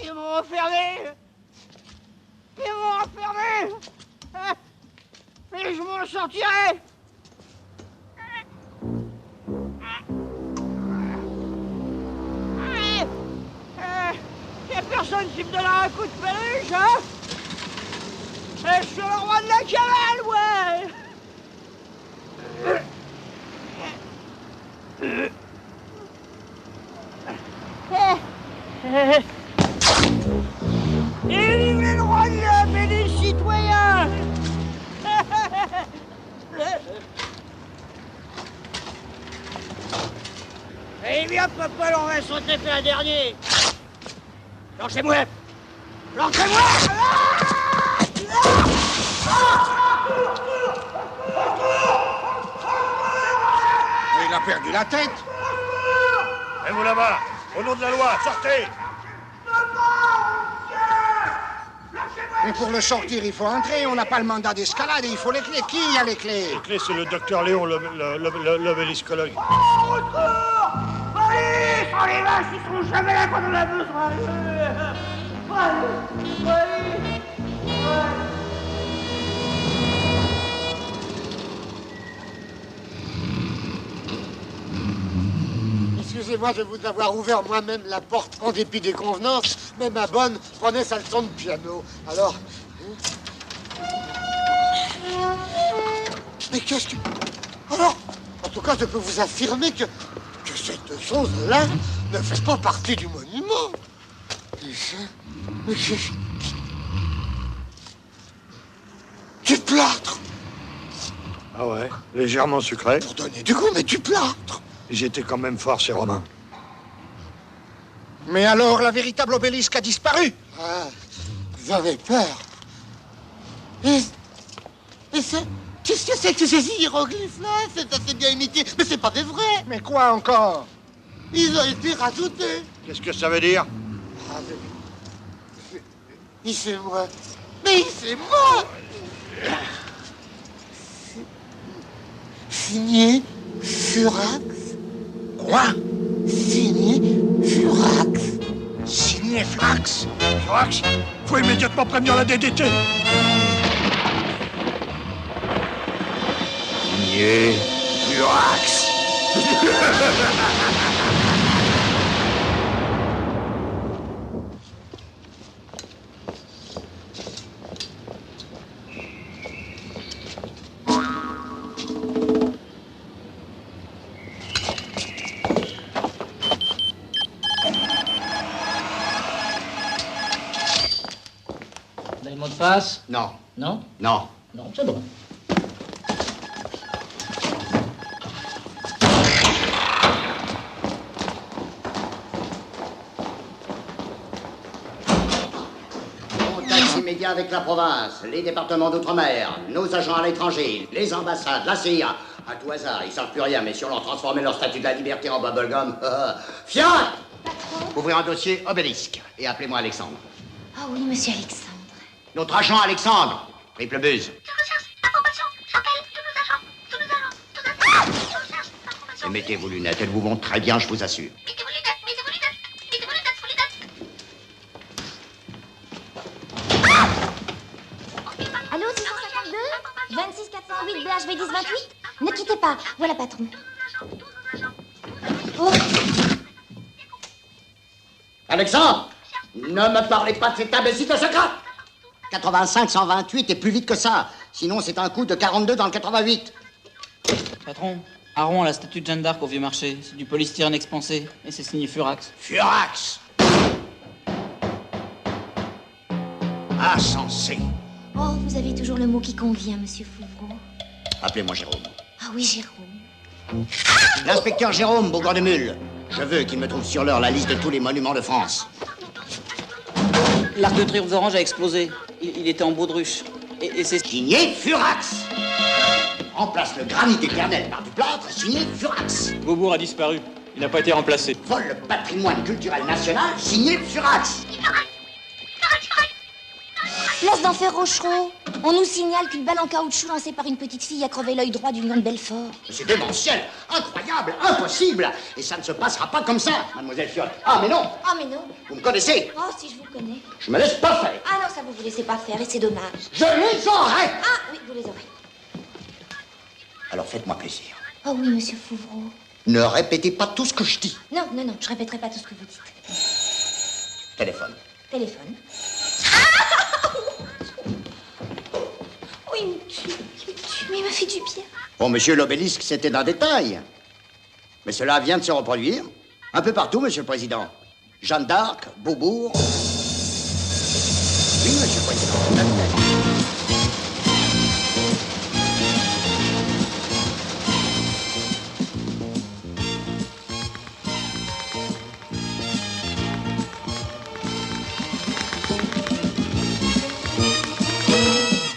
Ils m'ont enfermé. Ils m'ont enfermé. Mais je m'en sortirai. Y'a personne qui me donnera un coup de peluche, hein? Je suis le roi de la cavale, ouais! Et vive le roi de l'homme et des citoyens! Eh bien, papa, on va s'en taper un dernier! Lancez-moi! Lancez-moi! Il a perdu la tête! Et vous là-bas, au nom de la loi, sortez! Mais pour le sortir, il faut entrer. On n'a pas le mandat d'escalade et il faut les clés. Qui a les clés? Les clés, c'est le docteur Léon, l'obéliscologue. Oh, au secours! Police! Oh, les vaches, ils seront jamais là quand on a besoin! Excusez-moi de vous avoir ouvert moi-même la porte en dépit des convenances, mais ma bonne prenait sa leçon de piano. Alors... Mais qu'est-ce que... Alors, en tout cas, je peux vous affirmer que cette chose-là ne fait pas partie du monument. Mais du plâtre. Ah ouais, légèrement sucré. Pour donner du goût, mais du plâtre. Ils étaient quand même forts, ces Romains. Mais alors, la véritable obélisque a disparu. Ah, vous avez peur. Et ça... Qu'est-ce que c'est que ces hiéroglyphes-là? C'est assez bien imité, mais c'est pas des vrais. Mais quoi encore? Ils ont été rajoutés. Qu'est-ce que ça veut dire? Ah, c'est moi. Mais c'est moi. Signé Furax. Quoi? Signé Furax. Signé Furax? Furax? Faut immédiatement prévenir la DDT. Signé Furax. Le mot de passe? Non. Non? Non. Non, c'est bon. Contact immédiat avec la province, les départements d'outre-mer, nos agents à l'étranger, les ambassades, la CIA. À tout hasard, ils savent plus rien, mais si on leur transformait leur statut de la liberté en bubblegum... Fiat! Ouvrez un dossier obélisque et appelez-moi Alexandre. Ah oui, monsieur Alexandre. Notre agent Alexandre, triple buse. Je recherche information. J'appelle tous nos agents. Je recherche information. Et mettez vos lunettes, elles vous vont très bien, je vous assure. Mettez vos lunettes, mettez vos lunettes. Mettez vos lunettes, vos lunettes. Allô, 652 26 408 BHV 1028. Ne quittez pas. Voilà, patron. Oh. Alexandre, ne me parlez pas de cet imbécile de secret. 85 128 et plus vite que ça. Sinon, c'est un coup de 42 dans le 88. Patron, Aron a la statue de Jeanne d'Arc au vieux marché. C'est du polystyrène expansé. Et c'est signé Furax. Furax! Insensé. Oh, vous avez toujours le mot qui convient, monsieur Fouvreau. Appelez-moi Jérôme. Ah oui, Jérôme. L'inspecteur Jérôme, Bougre de Mule. Je veux qu'il me trouve sur l'heure la liste de tous les monuments de France. L'Arc de Triomphe d'Orange a explosé. Il était en baudruche. Et c'est... Signé Furax! Remplace le granit éternel par du plâtre, signé Furax. Beaubourg a disparu. Il n'a pas été remplacé. Vole le patrimoine culturel national, signé Furax. Place d'Enfer Rochereau. On nous signale qu'une balle en caoutchouc lancée par une petite fille a crevé l'œil droit du lion de Belfort. C'est démentiel, incroyable, impossible. Et ça ne se passera pas comme ça, mademoiselle Fiotte. Ah, mais non. Oh, mais non. Vous me connaissez. Oh, si je vous connais. Je me laisse pas faire. Ah non, ça vous laissez pas faire et c'est dommage. Je les aurai. Ah oui, vous les aurez. Alors faites-moi plaisir. Oh oui, monsieur Fouvreau. Ne répétez pas tout ce que je dis. Non, non, non, je répéterai pas tout ce que vous dites. Téléphone. Téléphone. Ah oui, il me tue, mais il m'a fait du bien. Bon, monsieur l'obélisque, c'était un détail. Mais cela vient de se reproduire. Un peu partout, monsieur le président. Jeanne d'Arc, Beaubourg. Oui, monsieur le président.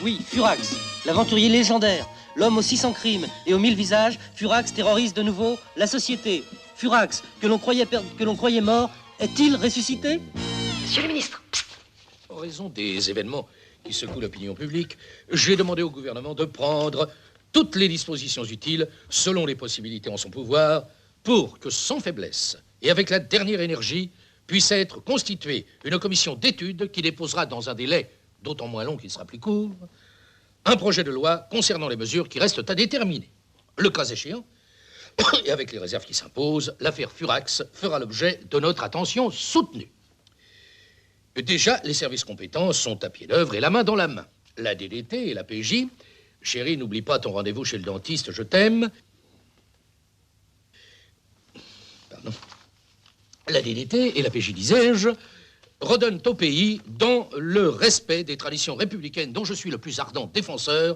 Oui, Furax, l'aventurier légendaire, l'homme aux 600 crimes et aux 1000 visages, Furax terrorise de nouveau la société. Furax, que l'on croyait mort, est-il ressuscité? Monsieur le ministre. En raison des événements qui secouent l'opinion publique, j'ai demandé au gouvernement de prendre toutes les dispositions utiles, selon les possibilités en son pouvoir, pour que sans faiblesse et avec la dernière énergie, puisse être constituée une commission d'études qui déposera dans un délai d'autant moins long qu'il sera plus court, un projet de loi concernant les mesures qui restent à déterminer. Le cas échéant, et avec les réserves qui s'imposent, l'affaire Furax fera l'objet de notre attention soutenue. Déjà, les services compétents sont à pied d'œuvre et la main dans la main. La DDT et la PJ, chérie, n'oublie pas ton rendez-vous chez le dentiste, je t'aime. Pardon. La DDT et la PJ, disais-je, redonnent au pays, dans le respect des traditions républicaines dont je suis le plus ardent défenseur,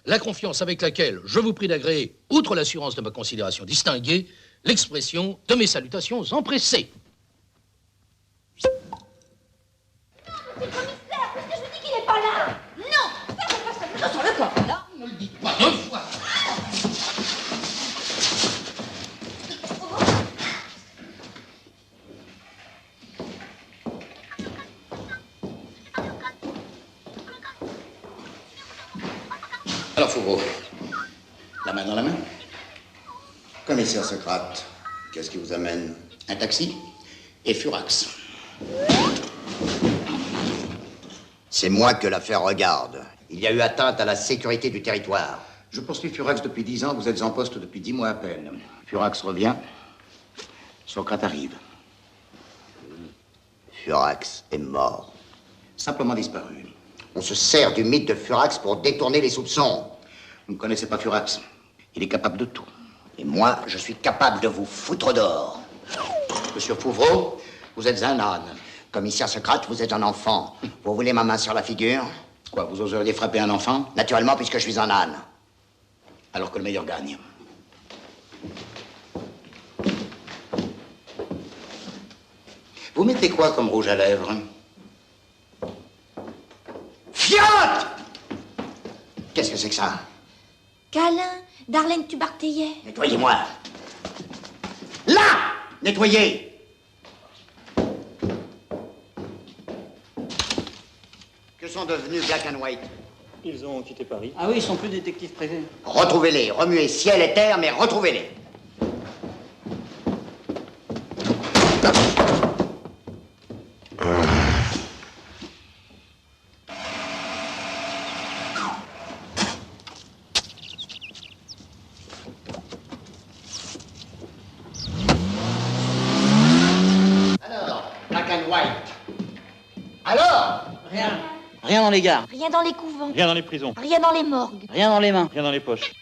la confiance avec laquelle je vous prie d'agréer, outre l'assurance de ma considération distinguée, l'expression de mes salutations empressées. C'est le commissaire, parce que je vous dis qu'il n'est pas là. Non, ça ne passe pas sur le corps, là. Ne le dites pas deux fois. Alors, Fouvreau, la main dans la main. Commissaire Socrate, qu'est-ce qui vous amène? Un taxi et Furax. C'est moi que l'affaire regarde. Il y a eu atteinte à la sécurité du territoire. Je poursuis Furax depuis 10 ans, vous êtes en poste depuis 10 mois à peine. Furax revient, Socrate arrive. Furax est mort. Simplement disparu. On se sert du mythe de Furax pour détourner les soupçons. Vous ne connaissez pas Furax. Il est capable de tout. Et moi, je suis capable de vous foutre dehors. Monsieur Fouvreau, vous êtes un âne. Commissaire Socrate, vous êtes un enfant. Vous voulez ma main sur la figure? Quoi, vous oseriez frapper un enfant? Naturellement, puisque je suis un âne. Alors que le meilleur gagne. Vous mettez quoi comme rouge à lèvres? Fiotte! Qu'est-ce que c'est que ça? Câlin, Darlene Tubarteillet. Nettoyez-moi. Là! Nettoyez! Que sont devenus Black and White? Ils ont quitté Paris. Ah oui, ils sont plus détectives privés. Retrouvez-les, remuez ciel et terre, mais retrouvez-les. Alors, Black and White. Alors? Rien. Rien dans les gares. Rien dans les couvents. Rien dans les prisons. Rien dans les morgues. Rien dans les mains. Rien dans les poches.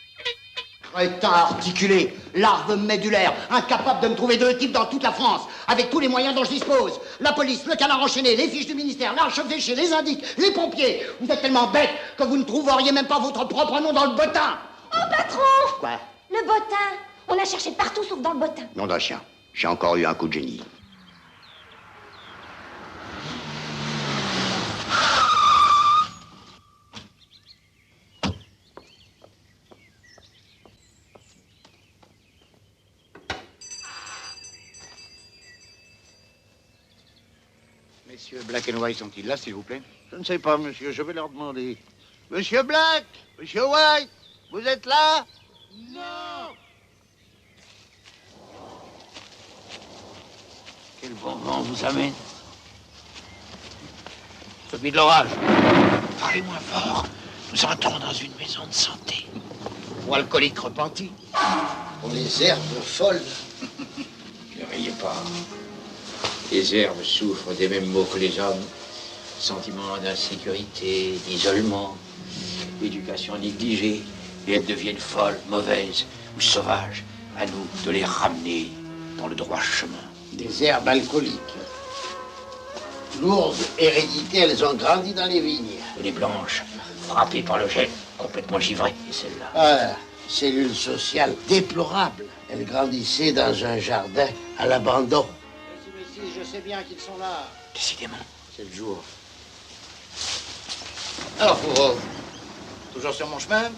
Crétin articulé, larve médulaire, incapable de me trouver deux types dans toute la France, avec tous les moyens dont je dispose. La police, le canard enchaîné, les fiches du ministère, l'archevêché, les indices, les pompiers. Vous êtes tellement bêtes que vous ne trouveriez même pas votre propre nom dans le bottin. Oh, patron! Quoi? Le bottin. On a cherché partout sauf dans le bottin. Nom d'un chien. J'ai encore eu un coup de génie. Messieurs Black and White sont-ils là, s'il vous plaît? Je ne sais pas, monsieur. Je vais leur demander. Monsieur Black, Monsieur White, vous êtes là? Non! Quel bon vent vous amène? Celui de l'orage. Parlez moins fort. Nous entrons dans une maison de santé. Ou alcoolique repenti. Pour les herbes folles. Ne riez pas. Les herbes souffrent des mêmes maux que les hommes. Sentiment d'insécurité, d'isolement, éducation négligée, et elles deviennent folles, mauvaises ou sauvages. À nous de les ramener dans le droit chemin. Des herbes alcooliques. Lourdes hérédité, elles ont grandi dans les vignes. Et les blanches, frappées par le jet, complètement givrées. Et celle-là. Ah, cellule sociale déplorable. Elles grandissaient dans un jardin à l'abandon. Mais si, je sais bien qu'ils sont là. Décidément. C'est le jour. Alors, Fourreau, toujours sur mon chemin?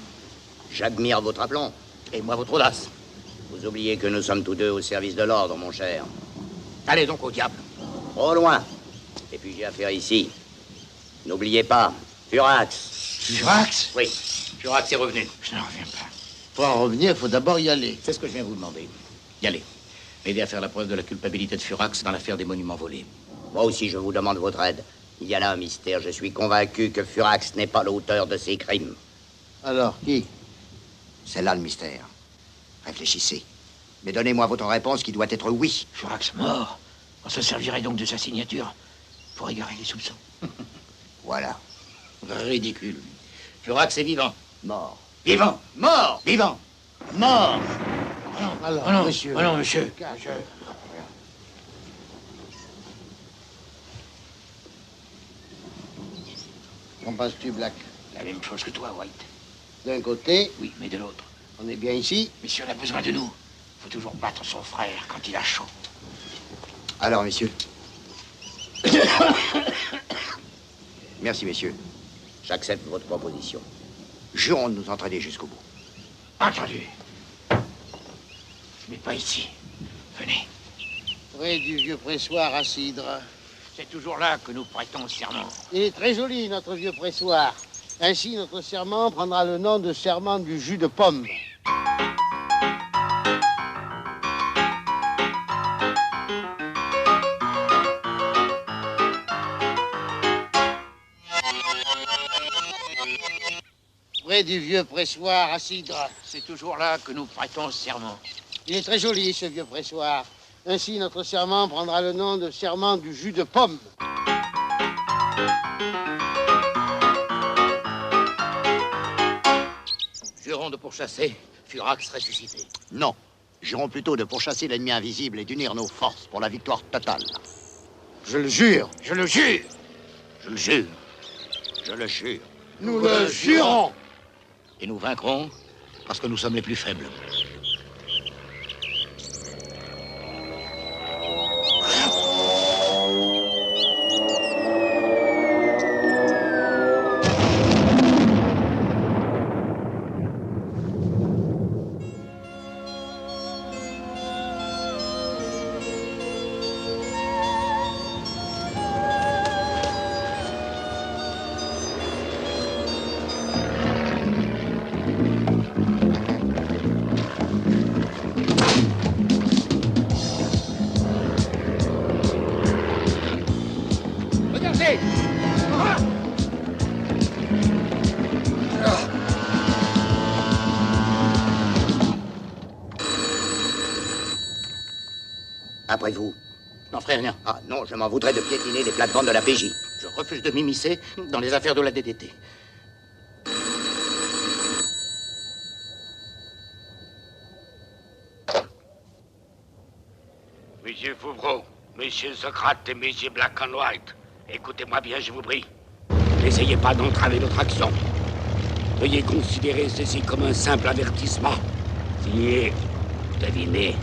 J'admire votre aplomb. Et moi, votre audace. Vous oubliez que nous sommes tous deux au service de l'ordre, mon cher. Allez donc au diable. Trop loin. Et puis j'ai affaire ici. N'oubliez pas, Furax. Furax? Oui, Furax est revenu. Je n'en reviens pas. Pour en revenir, il faut d'abord y aller. C'est ce que je viens vous demander. Y aller. M'aider à faire la preuve de la culpabilité de Furax dans l'affaire des monuments volés. Moi aussi, je vous demande votre aide. Il y a là un mystère. Je suis convaincu que Furax n'est pas l'auteur de ces crimes. Alors, qui? C'est là le mystère. Réfléchissez. Mais donnez-moi votre réponse qui doit être oui. Furax mort. On se servirait donc de sa signature pour égarer les soupçons. Voilà. Ridicule. Furax est vivant. Mort. Vivant. Mort. Vivant. Mort. Alors, Oh non, monsieur. oh non, monsieur. Qu'en penses-tu, Black? La même chose que toi, White. D'un côté, Oui, mais de l'autre. on est bien ici. Mais si on a besoin de nous, faut toujours battre son frère quand il a chaud. Alors, messieurs. Merci, messieurs. J'accepte votre proposition. Jurons de nous entraîner jusqu'au bout. Entendu. Mais pas ici. Venez. Près du vieux pressoir à cidre. C'est toujours là que nous prêtons serment. Il est très joli, notre vieux pressoir. Ainsi, notre serment prendra le nom de serment du jus de pomme. Près du vieux pressoir à cidre. C'est toujours là que nous prêtons serment. Il est très joli, ce vieux pressoir. Ainsi, notre serment prendra le nom de serment du jus de pomme. Jurons de pourchasser Furax ressuscité. Non. Jurons plutôt de pourchasser l'ennemi invisible et d'unir nos forces pour la victoire totale. Je le jure. Je le jure. Je le jure. Je le jure. Nous le jurons. Et nous vaincrons parce que nous sommes les plus faibles. Regardez! Après vous. N'en ferai rien. Ah non, je m'en voudrais de piétiner les plates-bandes de la PJ. Je refuse de m'immiscer dans les affaires de la DDT. Monsieur Fouvreau, Monsieur Socrate et Monsieur Black and White, écoutez-moi bien, je vous prie. N'essayez pas d'entraver notre action. Veuillez considérer ceci comme un simple avertissement. Signé, devinez.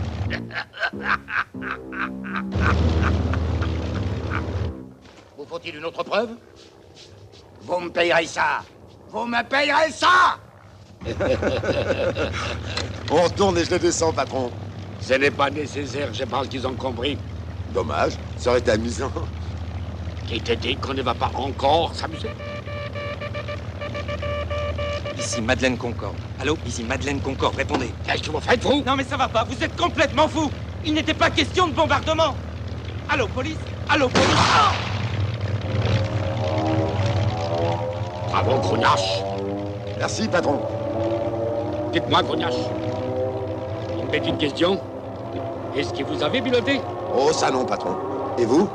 Vous faut-il une autre preuve? Vous me payerez ça. Vous me payerez ça. On retourne et je le descends, patron. Ce n'est pas nécessaire, je pense qu'ils ont compris. Dommage, ça aurait été amusant. Qui te dit qu'on ne va pas encore s'amuser? Ici Madeleine Concorde. Allô? Ici Madeleine Concorde, répondez. Qu'est-ce que vous faites, vous? Non mais ça va pas, vous êtes complètement fou. Il n'était pas question de bombardement. Allô, police? Allô, police? Ah! Bravo, Grognache. Merci, patron. Dites-moi, Grognache. Une petite question. Est-ce que vous avez piloté? Oh, ça non, patron. Et vous?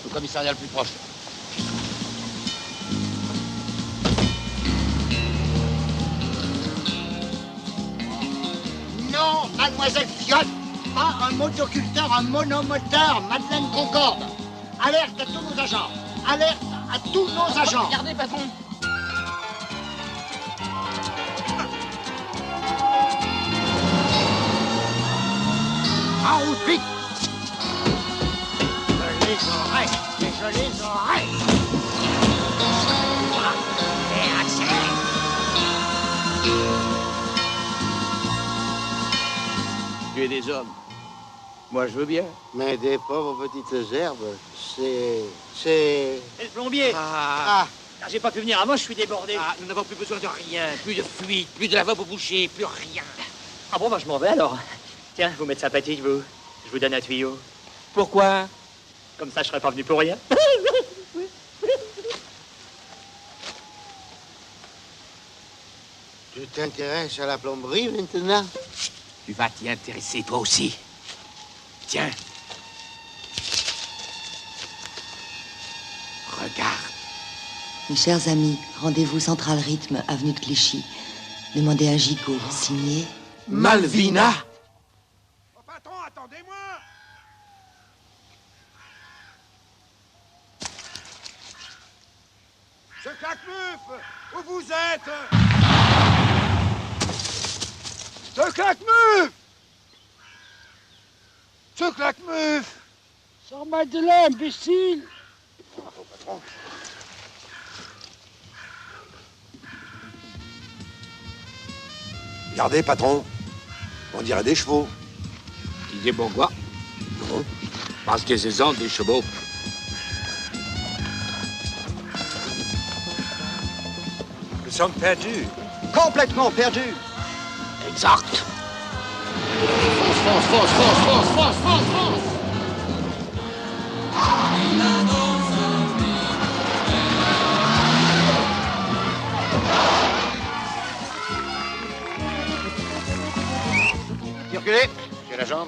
Le commissariat le plus proche. Non, mademoiselle Fiotte, pas un motoculteur, un monomoteur, Madeleine Concorde. Alerte à tous nos agents. Alerte à tous nos agents. Regardez, patron. En route, vite. Je les aurai, et je les aurai. Et accélère. Tuer des hommes. Moi, je veux bien. Mais des pauvres petites herbes, c'est... Et le plombier? J'ai pas pu venir avant, je suis débordé. Ah, nous n'avons plus besoin de rien. Plus de fuite, plus de lavabo bouché, plus rien. Ah bon, bah je m'en vais alors. Tiens, vous m'êtes sympathique, vous. Je vous donne un tuyau. Pourquoi? Comme ça, je serais pas venu pour rien. Tu t'intéresses à la plomberie maintenant? Tu vas t'y intéresser, toi aussi. Tiens. Regarde. Mes chers amis, rendez-vous Central Rythme, avenue de Clichy. Demandez un gigot, signé... Malvina. Oh, patron, attendez-moi. Ce claque-meuf, où vous êtes? Ce claque-meuf. Ce claque-meuf. Sans mettre de l'imbécile. Bravo, patron. Regardez, patron. On dirait des chevaux. Disais pourquoi? Non. Parce que ce sont des chevaux. Nous sommes perdus. Complètement perdus. Exact. Fonce, fonce, fonce, fonce, fonce, fonce, fonce. Circulez, monsieur l'agent.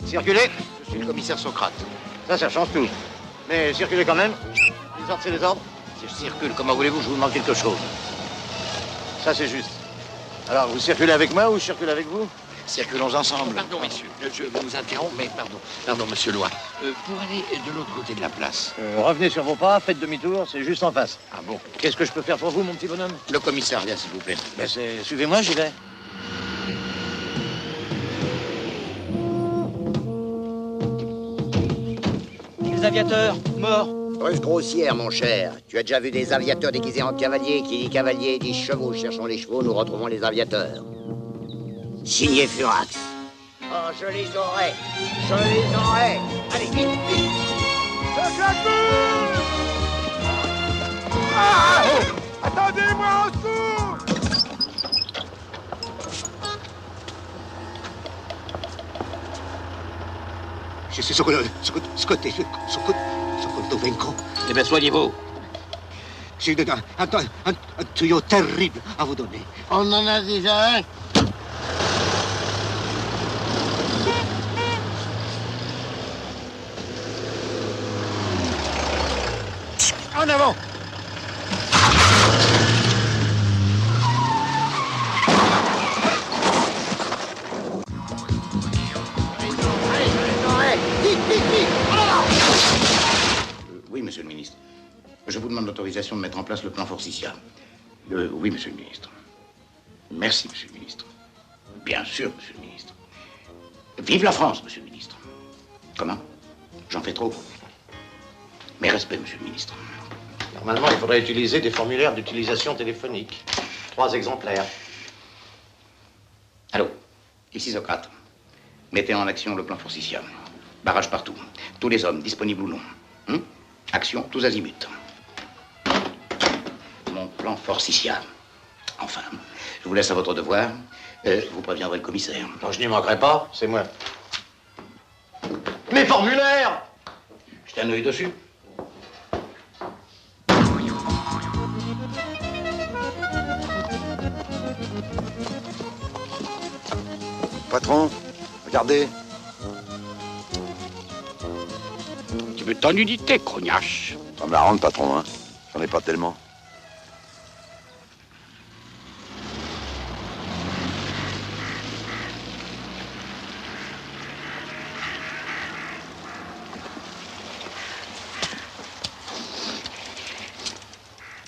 Circulez, je suis le commissaire Socrate. Ça change tout. Mais circulez quand même. Les ordres, c'est les ordres. Si je circule, comment voulez-vous, je vous demande quelque chose. Ça, c'est juste. Alors, vous circulez avec moi ou je circule avec vous? Circulons ensemble. Pardon, messieurs. Je vous interromps, mais pardon. Pardon, monsieur Loin. Pour aller de l'autre côté de la place. Revenez sur vos pas, faites demi-tour, c'est juste en face. Ah bon? Qu'est-ce que je peux faire pour vous, mon petit bonhomme? Le commissariat, s'il vous plaît. Ben, suivez-moi, j'y vais. Les aviateurs, morts. Ruse grossière, mon cher. Tu as déjà vu des aviateurs déguisés en cavaliers? Qui dit cavalier dit chevaux. Cherchons les chevaux, nous retrouvons les aviateurs. Signé Furax. Oh, je les aurai. Je les aurai. Allez, vite, vite. Ce claque-meuf. Ah! Attendez-moi en dessous. Je suis Sokotovenko. Eh bien, soignez-vous. J'ai un tuyau terrible à vous donner. On en a déjà un. En avant! Oui, monsieur le ministre. Je vous demande l'autorisation de mettre en place le plan Forsythia. Oui, monsieur le ministre. Merci, monsieur le ministre. Bien sûr, monsieur le ministre. Vive la France, monsieur le ministre. Comment? J'en fais trop. Mes respects, monsieur le ministre. Normalement, il faudrait utiliser des formulaires d'utilisation téléphonique. 3 exemplaires. Allô, ici Socrate. Mettez en action le plan Forsythia. Barrage partout. Tous les hommes, disponibles ou non. Action, tous azimuts. Mon plan Forsythia. Enfin, je vous laisse à votre devoir. Vous préviendrez le commissaire. Non, je n'y manquerai pas, c'est moi. Mes formulaires! Jetez un œil dessus. Patron, regardez. Tu me donnes une idée, crognache. Ça me la rende, patron, hein. J'en ai pas tellement.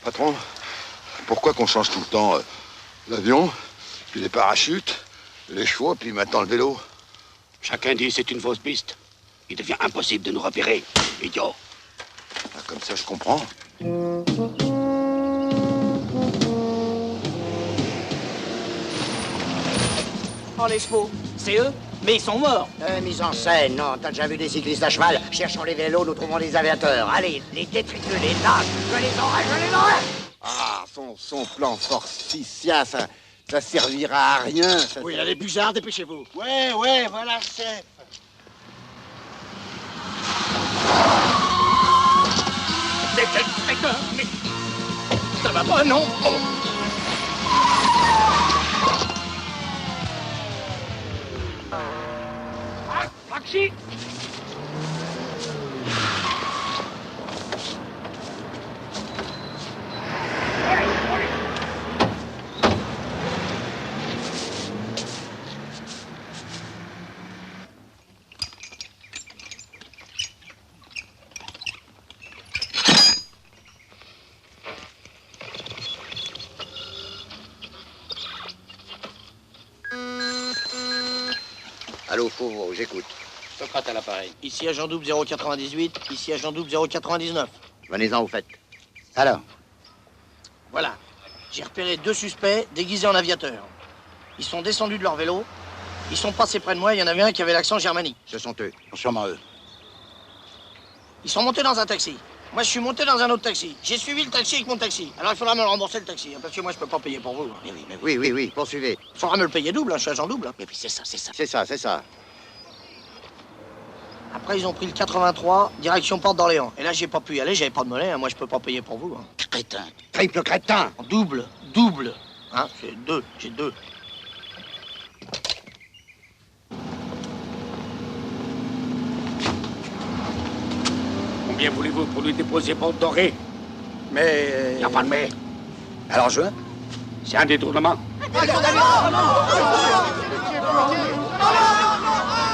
Patron, pourquoi qu'on change tout le temps l'avion, puis les parachutes, les chevaux, puis maintenant le vélo? Chacun dit c'est une fausse piste. Il devient impossible de nous repérer, idiot. Ah, comme ça, je comprends. Oh, les chevaux, c'est eux, mais ils sont morts. Mise en scène, non. T'as déjà vu des cyclistes à cheval? Cherchons les vélos, nous trouvons des aviateurs. Allez, les détritus, les nages, je les aurai. Ah, son plan Forsythia, ça servira à rien. Ça... Oui, allez, Buzard, dépêchez-vous. Ouais, voilà, chef. Mais quel traiteur! Mais ça va pas, non? Taxi! Allô, Fauveau, j'écoute. Socrate à l'appareil. Ici agent double 098, ici agent double 099. Venez-en, vous faites. Alors? Voilà. J'ai repéré 2 suspects déguisés en aviateurs. Ils sont descendus de leur vélo. Ils sont passés près de moi. Il y en avait un qui avait l'accent germanique. Ce sont eux. Sûrement eux. Ils sont montés dans un taxi. Moi, je suis monté dans un autre taxi. J'ai suivi le taxi avec mon taxi. Alors, il faudra me rembourser le taxi, parce que moi, je peux pas payer pour vous. Oui, poursuivez. Il faudra me le payer double, je suis agent double. Mais puis c'est ça. Après, ils ont pris le 83, direction Porte d'Orléans. Et là, j'ai pas pu y aller, j'avais pas de monnaie. Moi, je peux pas payer pour vous. Crétin. Triple crétin. Double. Hein, j'ai deux. Combien voulez-vous pour lui déposer Porte Dorée? Mais... Il n'y a pas de mais. Alors, juin? C'est un détournement.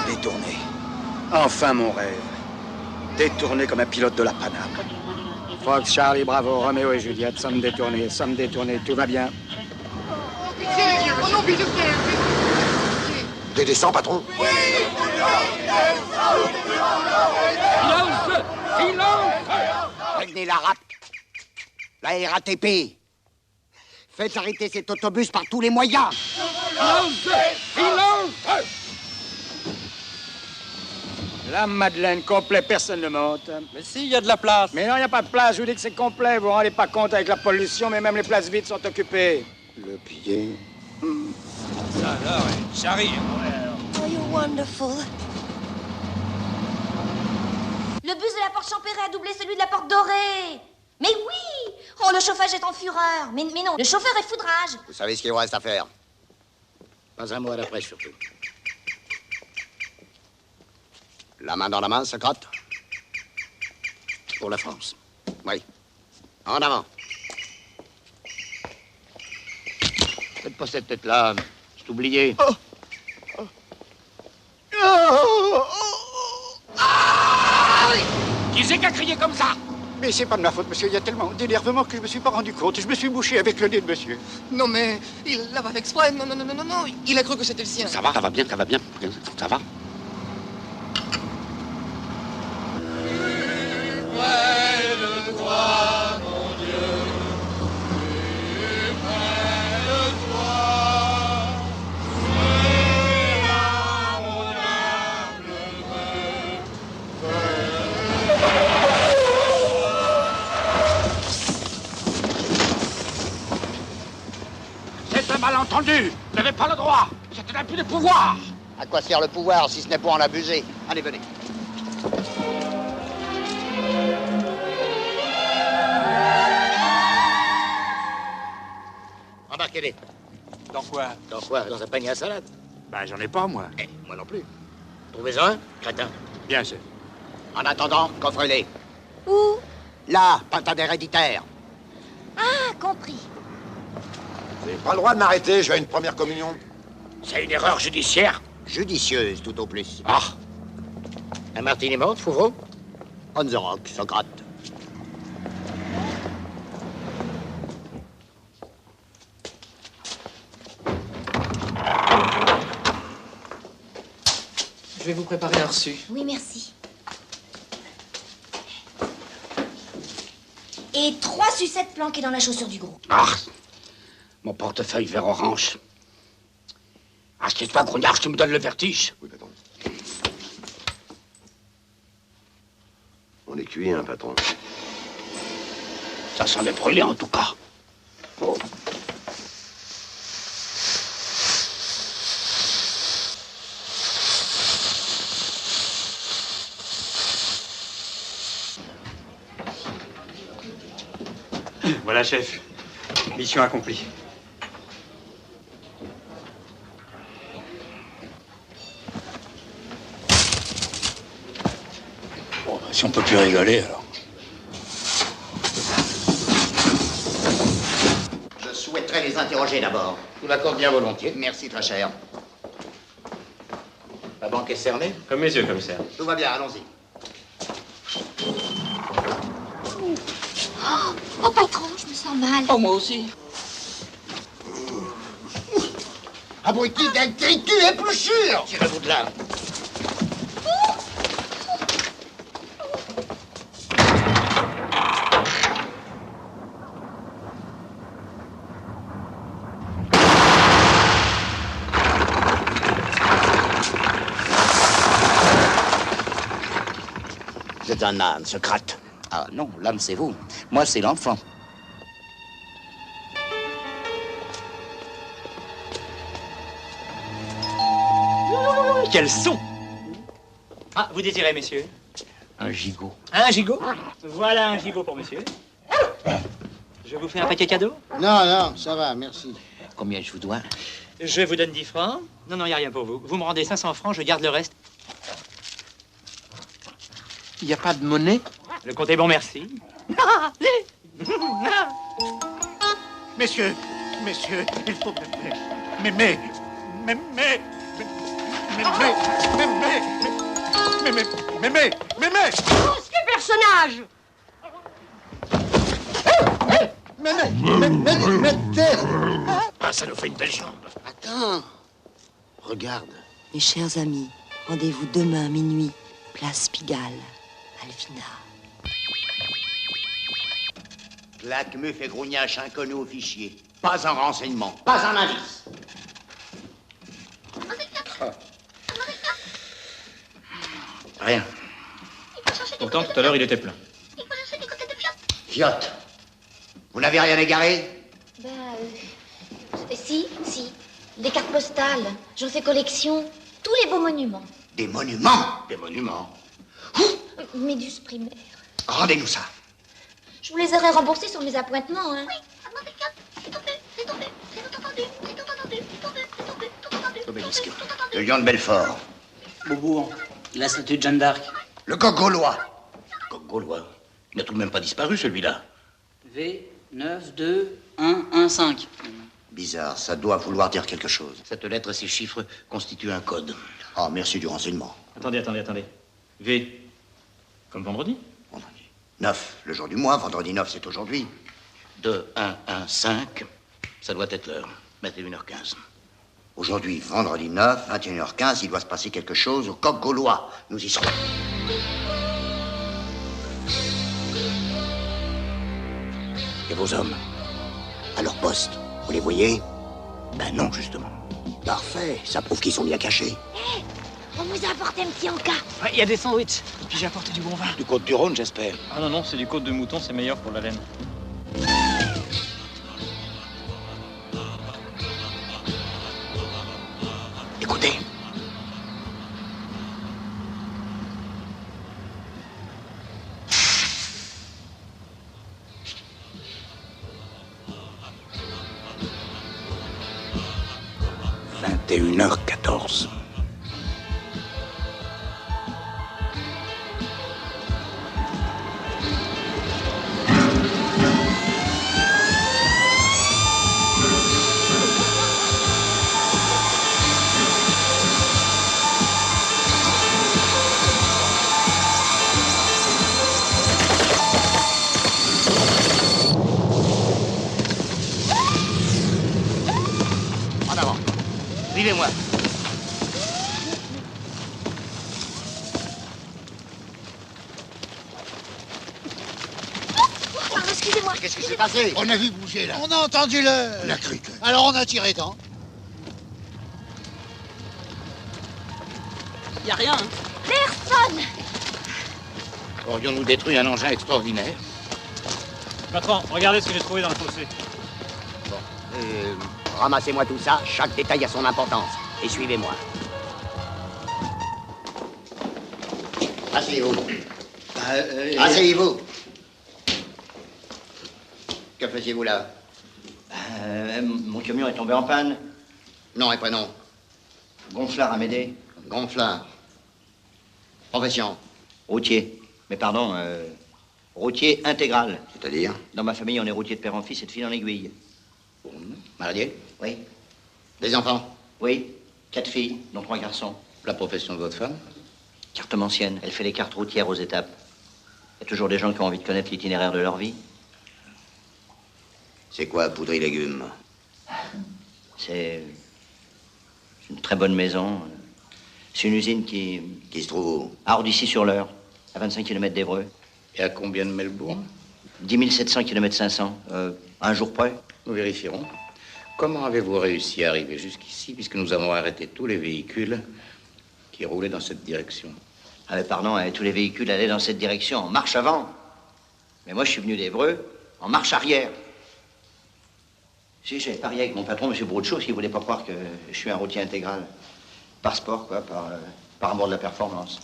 Détourné. Enfin, mon rêve. Détourné comme un pilote de la Paname. Fox, Charlie, Bravo, Roméo et Juliette, sommes détournés, tout va bien. Des descends, patron? Silence! Prévenez la RAP. La RATP. Faites arrêter cet autobus par tous les moyens. Silence! La Madeleine, complet, personne ne monte. Mais si, il y a de la place. Mais non, il n'y a pas de place, je vous dis que c'est complet. Vous vous rendez pas compte avec la pollution, mais même les places vides sont occupées. Le billet. Ça alors, j'arrive. Oh, you're wonderful. Le bus de la porte Champéret a doublé celui de la porte Dorée. Mais oui! Oh, le chauffage est en fureur. Mais non, le chauffeur est foudrage. Vous savez ce qu'il vous reste à faire? Pas un mot à la presse, surtout. La main dans la main, Socrate. Pour la France. Oui. En avant. Faites pas cette tête-là. C'est oublié. Qui c'est qui a crié comme ça? Mais c'est pas de ma faute, monsieur. Il y a tellement d'énervement que je me suis pas rendu compte. Je me suis bouché avec le nez de monsieur. Non, mais il l'a pas fait exprès. Non. Il a cru que c'était le sien. Ça va bien. Ça va. Le droit, mon Dieu, plus près de toi, c'est à mon humble vœu, entendu? Vous n'avez pas le droit. C'est un abus de pouvoir. À quoi sert le pouvoir si ce n'est pour en abuser? Allez, venez. Embarquez-les. Dans quoi? Dans quoi? Dans un panier à salade. Ben, j'en ai pas, moi. Eh, moi non plus. Trouvez-en un, crétin. Bien, chef. En attendant, coffrez-les. Où? Là, patin héréditaire. Ah, compris. Vous n'avez pas le droit de m'arrêter, je vais à une première communion. C'est une erreur judiciaire. Judicieuse, tout au plus. Ah. Un martini mort, Fouvreau? On the rock, Socrate. Je vais vous préparer un reçu. Oui, merci. Et 3 sucettes planquées dans la chaussure du gros. Ah. Mon portefeuille vert orange. Assieds-toi, grognard, tu me donnes le vertige. Oui, patron. On est cuit, hein, patron. Ça semble brûler, en tout cas. Oh. Voilà, chef. Mission accomplie. Bon, si on peut plus rigoler, alors. Je souhaiterais les interroger d'abord. Tout l'accorde bien volontiers. Merci, très cher. La banque est cernée? Comme mes yeux, commissaire. Tout va bien, allons-y. Oh, patron, je me sens mal. Oh, moi aussi. Abruti d'intritus épluchures! Tirez-vous de là. Vous êtes un âne, Socrate. Ah non, l'âme c'est vous. Moi c'est l'enfant. Quel son! Ah, vous désirez, messieurs? Un gigot. Un gigot? Voilà un gigot pour monsieur. Je vous fais un paquet cadeau? Non, non, ça va, merci. Combien je vous dois? Je vous donne 10 francs. Non, non, il n'y a rien pour vous. Vous me rendez 500 francs, je garde le reste. Il n'y a pas de monnaie? Le compte est bon, merci. Messieurs, il faut mais, Quel personnage! Ah, ça nous fait une belle jambe. Attends. Regarde. Mes chers amis, rendez-vous demain à minuit, place Pigalle, Alvina. Claque, meuf et grognache inconnu au fichier. Pas un renseignement, pas un indice. Rien. Pourtant, tout à l'heure, il était plein. Fiotte. Vous n'avez rien égaré? Si. Des cartes postales. J'en fais collection. Tous les beaux monuments. Des monuments? Des monuments. Méduse primaire. Rendez-nous ça. Je vous les aurais remboursés sur mes appointements, hein. Obélisque. Le lion de Belfort. Beaubourg, la statue de Jeanne d'Arc. Le coq gaulois. Coq gaulois. Il n'a tout de même pas disparu, celui-là. V92115. Bizarre, ça doit vouloir dire quelque chose. Cette lettre et ces chiffres constituent un code. Ah, merci du renseignement. Attendez. V. Comme vendredi? 9, le jour du mois. Vendredi 9, c'est aujourd'hui. 2115. Ça doit être l'heure. 21h15. Aujourd'hui, vendredi 9, 21h15, il doit se passer quelque chose au coq gaulois. Nous y serons. Et vos hommes? À leur poste, vous les voyez? Ben non, justement. Parfait, ça prouve qu'ils sont bien cachés. On vous a apporté un petit encas. Il y a des sandwichs. Et puis j'ai apporté du bon vin. Du côte du Rhône, j'espère. Ah non, c'est du côte de mouton, c'est meilleur pour la laine. 21h14. En avant. Suivez-moi. Pardon, excusez-moi. Qu'est-ce qui s'est passé? On a vu bouger là. On a entendu le... La crique. Alors on a tiré tant. Y a rien. Hein. Personne. Aurions-nous détruit un engin extraordinaire? Patron, regardez ce que j'ai trouvé dans le fossé. Ramassez-moi tout ça, chaque détail a son importance. Et suivez-moi. Asseyez-vous. Asseyez-vous. Que faisiez-vous là? Mon camion est tombé en panne. Nom et prénom. Gonflard à m'aider. Gonflard. Profession. Routier. Mais pardon, routier intégral. C'est-à-dire? Dans ma famille, on est routier de père en fils et de fil en aiguille. Marié? Oui. Des enfants? Oui. 4 filles, dont 3 garçons. La profession de votre femme? Cartomancienne. Elle fait les cartes routières aux étapes. Il y a toujours des gens qui ont envie de connaître l'itinéraire de leur vie. C'est quoi, poudre et légumes? C'est une très bonne maison. C'est une usine qui se trouve où? à Ordissy-sur-l'Eure, à 25 km d'Évreux. Et à combien de Melbourne? 10 700 km 500. Un jour près. Nous vérifierons. Comment avez-vous réussi à arriver jusqu'ici, puisque nous avons arrêté tous les véhicules qui roulaient dans cette direction? Ah mais pardon, tous les véhicules allaient dans cette direction, en marche avant. Mais moi, je suis venu d'Évreux en marche arrière. Si, j'ai parié avec mon patron, M. Broutchot, s'il voulait pas croire que je suis un routier intégral. Par sport, quoi, par amour de la performance.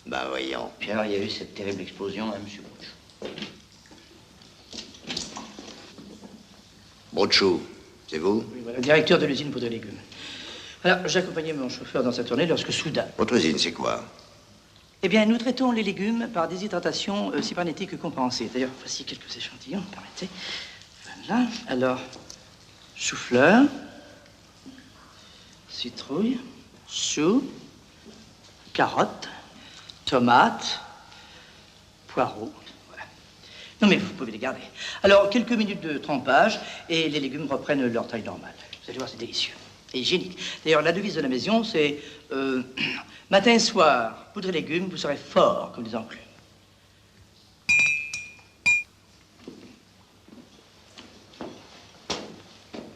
Ben voyons. Puis alors, il y a eu cette terrible explosion, hein, M. Broutchot. Broutchot, c'est vous? Oui, voilà, directeur de l'usine poudre et légumes. Alors, j'accompagnais mon chauffeur dans sa tournée lorsque soudain... Votre usine, c'est quoi? Eh bien, nous traitons les légumes par déshydratation cybernétique compensée. D'ailleurs, voici quelques échantillons, permettez. Voilà. Alors, chou-fleur, citrouille, chou, carotte, tomate, poireau. Voilà. Non, mais vous pouvez les garder. Alors, quelques minutes de trempage et les légumes reprennent leur taille normale. Vous allez voir, c'est délicieux. Et hygiénique. D'ailleurs, la devise de la maison, c'est matin et soir, poudre et légumes, vous serez fort comme des enclumes.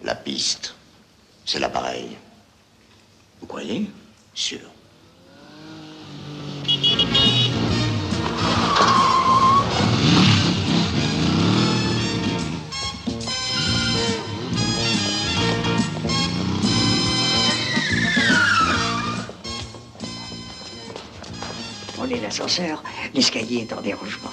La piste, c'est l'appareil. Vous croyez? Sûr. Prenez l'ascenseur, l'escalier est en dérangement.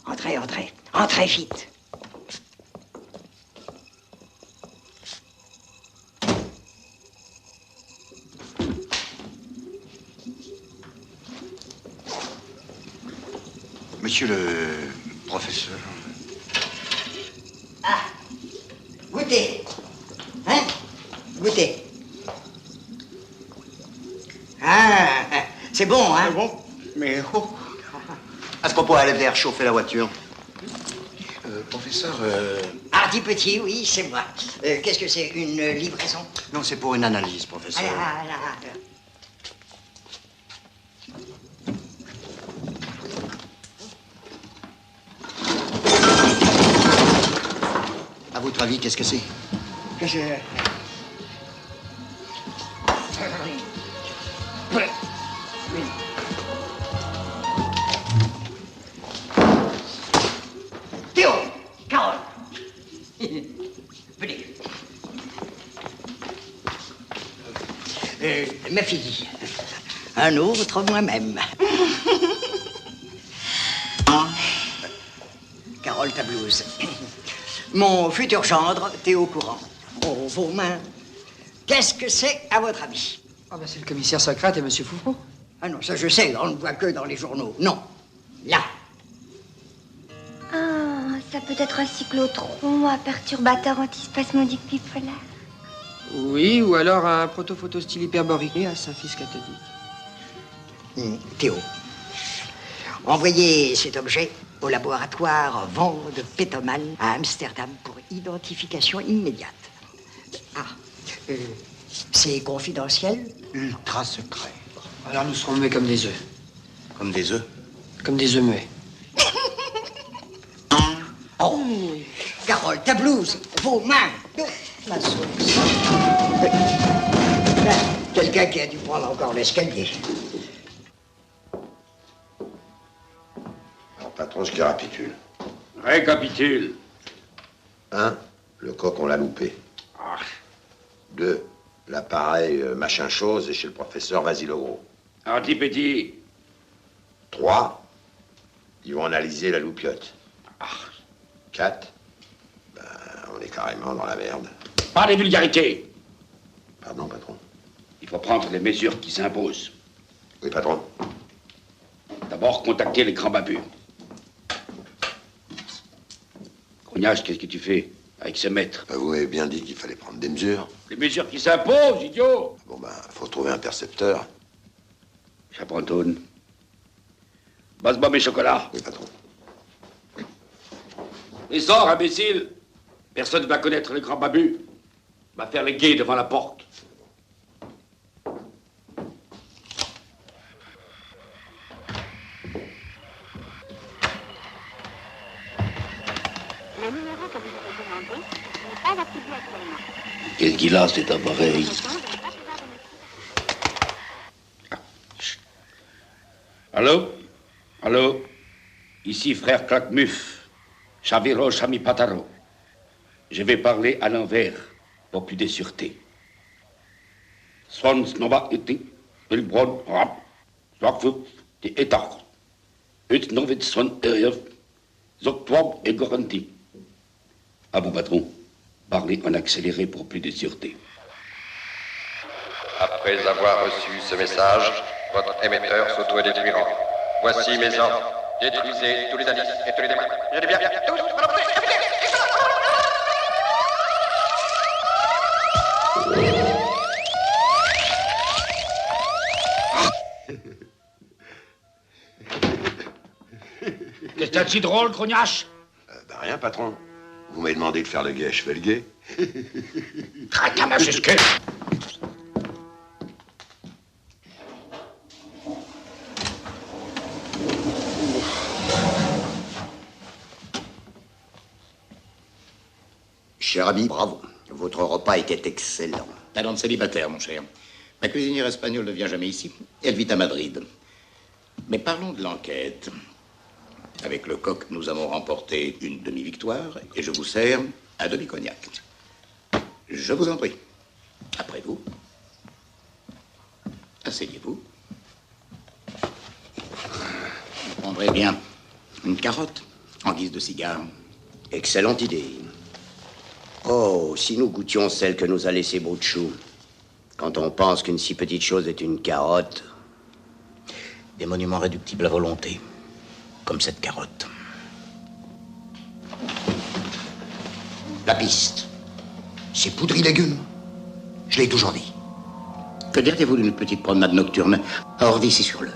Entrez, entrez, entrez vite. Monsieur le professeur. Ah, goûtez. Hein? Goûtez. Ah, c'est bon, hein? C'est bon, mais oh. Est-ce qu'on pourrait aller faire chauffer la voiture? Professeur, Hardy Petit, oui, c'est moi. Qu'est-ce que c'est, une livraison? Non, c'est pour une analyse, professeur. À votre avis, qu'est-ce que c'est? Que je... Ma fille. Un autre moi-même. Carole Tablouse. Mon futur gendre, t'es au courant. Oh, vos mains. Qu'est-ce que c'est, à votre avis? Ah ben c'est le commissaire Socrate et monsieur Foucault. Ah non, ça je sais, on ne voit que dans les journaux. Non, là. Ah, ça peut être un cyclotron, un perturbateur antispasmodique bipolaire. Oui, ou alors un protophotostyle hyperborique à symphyse cathodique. Théo, envoyez cet objet au laboratoire Van de Pettemal à Amsterdam pour identification immédiate. Ah, c'est confidentiel? Ultra secret. Alors nous serons muets comme des œufs. Comme des œufs? Comme des œufs muets. Oh, Carole Tablouse, vos mains. La sauce. Quelqu'un qui a dû prendre encore l'escalier. Patron, je récapitule. Récapitule. 1. Le coq, on l'a loupé. 2. L'appareil machin chose est chez le professeur Vasile-Gros. Antipétit. 3. Ils vont analyser la loupiote. 4. Ben, on est carrément dans la merde. Pas des vulgarités. Pardon, patron. Il faut prendre les mesures qui s'imposent. Oui, patron. D'abord, contacter les grands babus. Cognache, qu'est-ce que tu fais avec ce maître? Ben, vous m'avez bien dit qu'il fallait prendre des mesures. Les mesures qui s'imposent, idiot. Bon, ben, faut trouver un percepteur. Chaperontoune. Basse-moi mes chocolats. Oui, patron. Et sors, imbécile. Personne ne va connaître le grand babu. Va faire les gays devant la porte. Le numéro que vous avez demandé n'est pas attribué actuellement. Qu'est-ce qu'il a, cet appareil? Allô? Allô? Ici, frère Claquemuf. Chaviro Chamipataro. Je vais parler à l'envers pour plus de sûreté. Swans nova iti, Bilbron rap, Zwakfut, die Etach. Ut novit son erf, Zoktwab et Goranti. À vous, patron. Parlez en accéléré pour plus de sûreté. Après avoir reçu ce message, votre émetteur s'auto-détruira. Voici mes ordres. Détruisez tous les indices et tous les démons. Je dis bien, tous. Qu'est-ce que t'as de si drôle, Crognache? Ben, rien, patron. Vous m'avez demandé de faire le guet, je fais le guet. Cracamajusque. Cher ami, bravo. Votre repas était excellent. Talent de célibataire, mon cher. Ma cuisinière espagnole ne vient jamais ici. Elle vit à Madrid. Mais parlons de l'enquête. Avec le coq, nous avons remporté une demi-victoire et je vous sers un demi-cognac. Je vous en prie. Après vous. Asseyez-vous. Vous prendrez bien une carotte en guise de cigare. Excellente idée. Oh, si nous goûtions celle que nous a laissée Bouchou. Quand on pense qu'une si petite chose est une carotte. Des monuments réductibles à volonté, comme cette carotte. La piste. C'est Poudry Légumes. Je l'ai toujours dit. Que diriez-vous d'une petite promenade nocturne à Orvis et sur l'heure?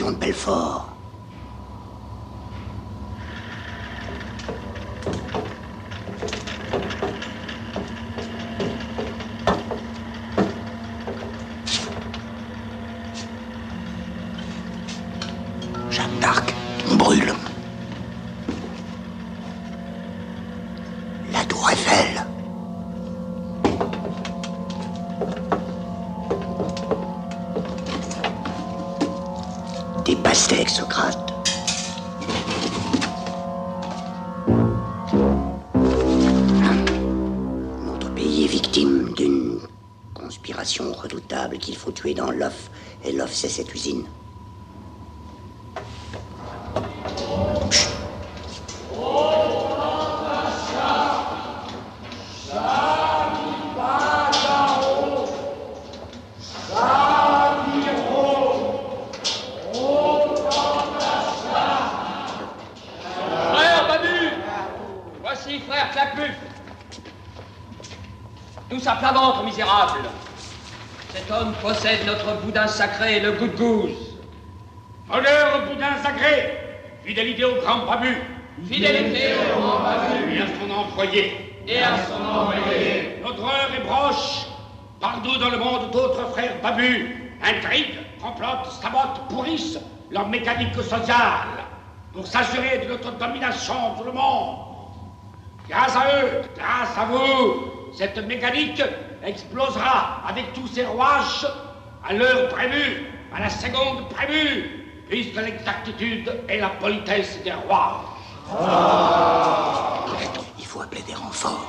l'avion de Belfort. Jeanne d'Arc, on brûle. La tour Eiffel. Des pastèques, Socrate. Notre pays est victime d'une conspiration redoutable qu'il faut tuer dans l'œuf. Et l'œuf, c'est cette usine. Tous à plat ventre, misérable. Cet homme possède notre boudin sacré, le goût-gouze. Honneur au boudin sacré, fidélité au grand Babu. Fidélité au grand Babu. Et à son employé. Et à son employé. Notre heure est proche. Partout dans le monde, d'autres frères Babu intriguent, complotent, sabotent, pourrissent leur mécanique sociale pour s'assurer de notre domination sur le monde. Grâce à eux, grâce à vous, cette mécanique explosera avec tous ses rouages à l'heure prévue, à la seconde prévue, puisque l'exactitude est la politesse des rois. Il faut appeler des renforts.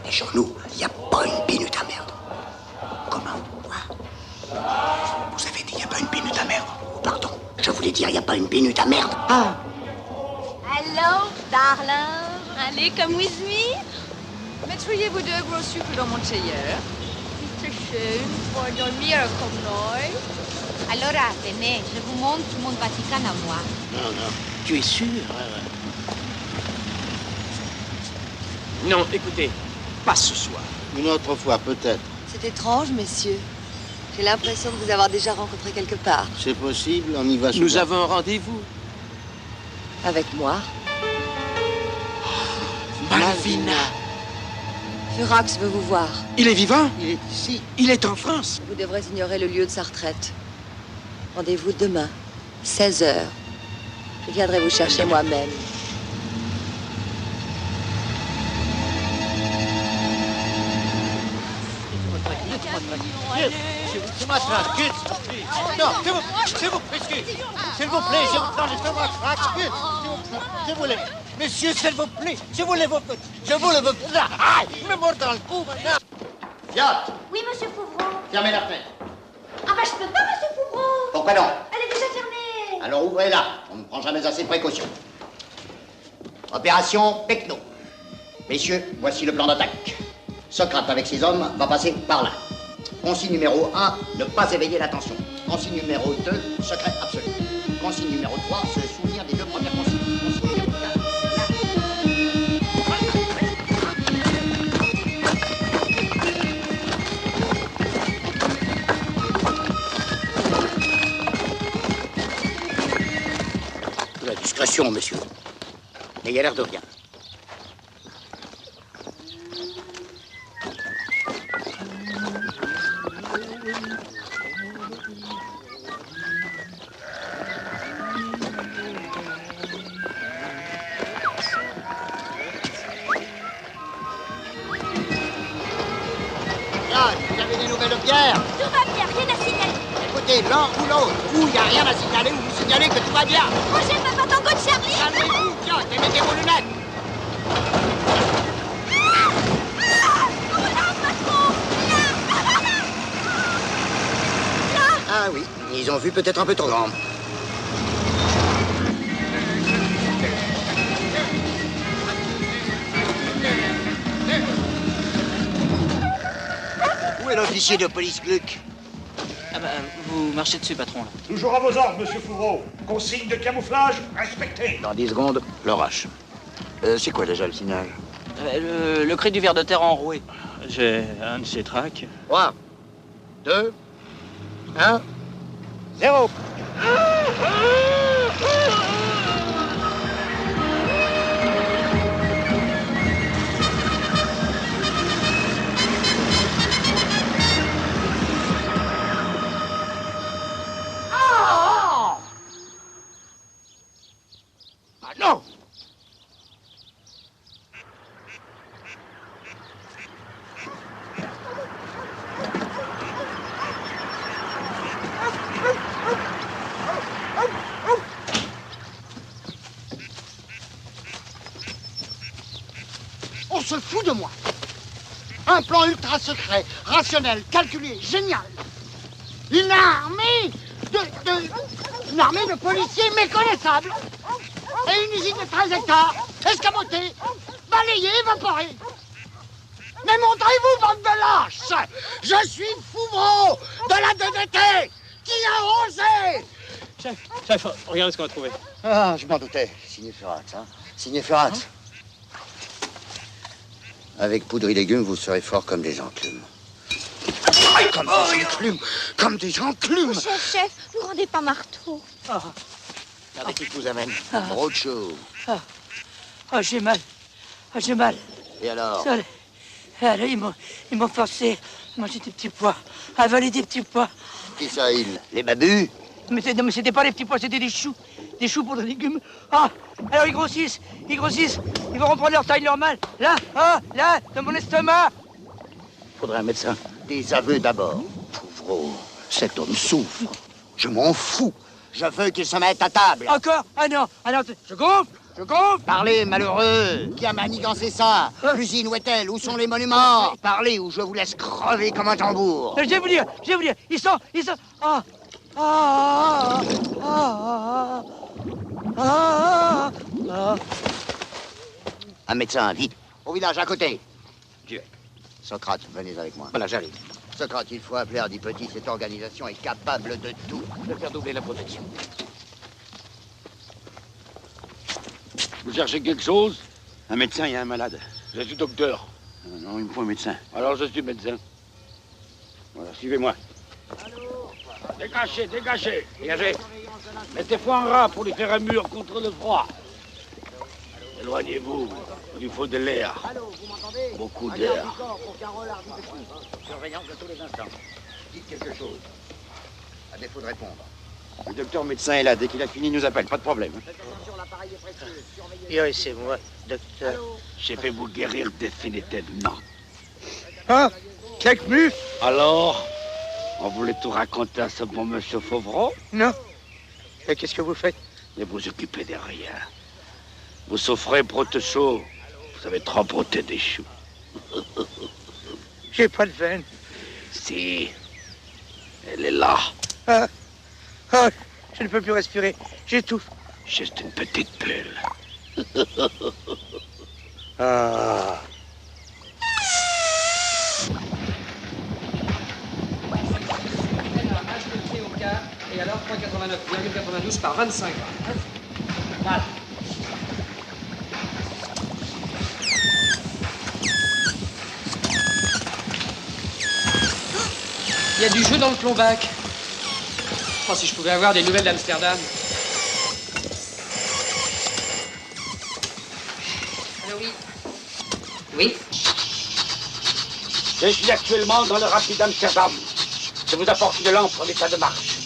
Mais chez nous, il n'y a pas une minute à merde. Comment? Vous avez dit il n'y a pas une minute à merde. Pardon, je voulais dire il n'y a pas une minute à merde. Ah. Hello, darling. Allez, come with me. Mettriez-vous 2 gros sucres dans mon théière? C'est schön, pour dormir comme noi. Alors, venez, je vous montre mon Vatican à moi. Non, non. Tu es sûr? Non, écoutez, pas ce soir. Une autre fois, peut-être. C'est étrange, messieurs. J'ai l'impression de vous avoir déjà rencontré quelque part. C'est possible, on y va souvent. Nous avons un rendez-vous. Avec moi? Malvina. Furax veut vous voir. Il est vivant? Il est ici. Il est en France. Vous devrez ignorer le lieu de sa retraite. Rendez-vous demain, 16h. Je viendrai vous chercher moi-même. Laissez-moi tranquille, non, s'il vous plaît, s'il vous plaît, laissez-moi tranquille, s'il vous plaît. Monsieur, s'il vous plaît, je vous le veux. Aïe, il me mord dans le cou maintenant. Fiat, Oui, monsieur Fouvreau. fermez la fenêtre. Ah bah je peux pas, monsieur Fouvreau. Pourquoi non? Elle est déjà fermée. Alors ouvrez-la, on ne prend jamais assez de précautions. Opération Pecno. Messieurs, voici le plan d'attaque. Socrate avec ses hommes va passer par là. Consigne numéro 1, ne pas éveiller l'attention. Consigne numéro 2, secret absolu. Consigne numéro 3, se souvenir des 2 premières consignes. Consigne numéro 4, c'est là. La discrétion, monsieur. N'ayez l'air de rien. Vous avez des nouvelles de Pierre? Tout va bien, rien à signaler. Écoutez, l'un ou l'autre, ou il n'y a rien à signaler, ou vous signalez que tout va bien. Roger, papa, tango de Charlie. Calmez-vous, tiens, et mettez vos lunettes. Ah oui, ils ont vu peut-être un peu trop grand. Où est l'officier de police Gluck? Ah bah, vous marchez dessus, patron, là. Toujours à vos ordres, monsieur Fouvreau. Consigne de camouflage respectée. Dans 10 secondes, l'orage. C'est quoi déjà le signal? Le cri du ver de terre enroué. J'ai un de ces tracks. 3, 2, 1, 0. Ah non! On se fout de moi. Un plan ultra secret, rationnel, calculé, génial. Une armée une armée de policiers méconnaissables. Et une usine de 13 hectares, escamotée, balayée, évaporée. Mais montrez-vous, bande de lâches. Je suis Fouvreau de la DDT qui a osé. Chef, regardez ce qu'on a trouvé. Ah, je m'en doutais. Signé Furax, hein. Signé Furax. Avec poudre et légumes, vous serez forts comme des enclumes. Comme des enclumes. Comme des enclumes. Chef, vous rendez pas marteau. Regardez qui vous amène. Roadshow. J'ai mal. J'ai mal. Et alors? Alors, ils m'ont forcé à manger des petits pois, à avaler des petits pois. Qui ça, ils? Les babus? Mais c'était pas des petits pois, c'était des choux. Des choux pour des légumes. Ah, alors ils grossissent. Ils vont reprendre leur taille normale. Là, dans mon estomac. Faudrait un médecin. Des aveux d'abord. Fouvreau, cet homme souffre. Je m'en fous. Je veux qu'il se mette à table. Encore? Ah non, je gonfle. Parlez, malheureux. Qui a manigancé ça? L'usine où est-elle? Où sont les monuments? Parlez ou je vous laisse crever comme un tambour. Je vais vous dire. Ils sont. Un médecin, vite. Au village à côté. Dieu. Socrate, venez avec moi. Voilà, j'arrive. Socrate, il faut appeler Ardipoti. Cette organisation est capable de tout. Je vais faire doubler la protection. Vous cherchez quelque chose? Un médecin et un malade. Je suis docteur. Non, il me faut un médecin. Alors je suis médecin. Voilà, suivez-moi. Dégagez. Dégagez. Mettez-vous en rat pour lui faire un mur contre le froid. Éloignez-vous. Il lui faut de l'air. Beaucoup d'air. Surveillance de tous les instants. Dites quelque chose. À défaut de répondre. Le docteur médecin est là. Dès qu'il a fini, il nous appelle. Pas de problème. L'appareil est précieux. Oui, c'est moi, docteur. J'ai fait vous guérir définitivement. Ah, quelques mufs. Alors, on voulait tout raconter à ce bon monsieur Fauvreau? Non. Et qu'est-ce que vous faites? Ne vous occupez de rien. Vous souffrez brote chaud. Vous avez trop broté des choux. J'ai pas de veine. Si. Elle est là. Je ne peux plus respirer. J'étouffe. Juste une petite bulle. Ah. Et alors 3,89,92 par 25. Voilà. Il y a du jeu dans le plombac. Oh, si je pouvais avoir des nouvelles d'Amsterdam. Allô, oui. Oui. Je suis actuellement dans le rapide d'Amsterdam. Je vous apporte une lampe en état de marche.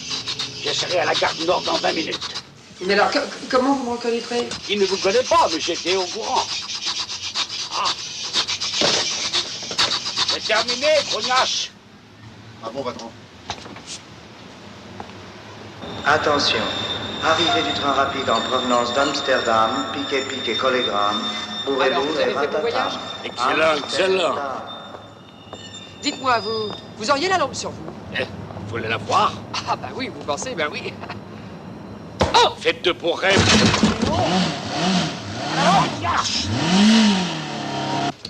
Je serai à la gare du Nord dans 20 minutes. Mais alors, comment vous me reconnaîtrez? Il ne vous connaît pas, mais j'étais au courant. Ah. C'est terminé, grognache. Ah bon, patron. Attention, arrivée du train rapide en provenance d'Amsterdam, piqué, collégramme, bourrez-vous et ratata. Excellent. Dites-moi, vous auriez la lampe sur vous? Vous voulez la voir? Ah bah oui, vous pensez, bah oui. Oh! Faites de beaux rêves.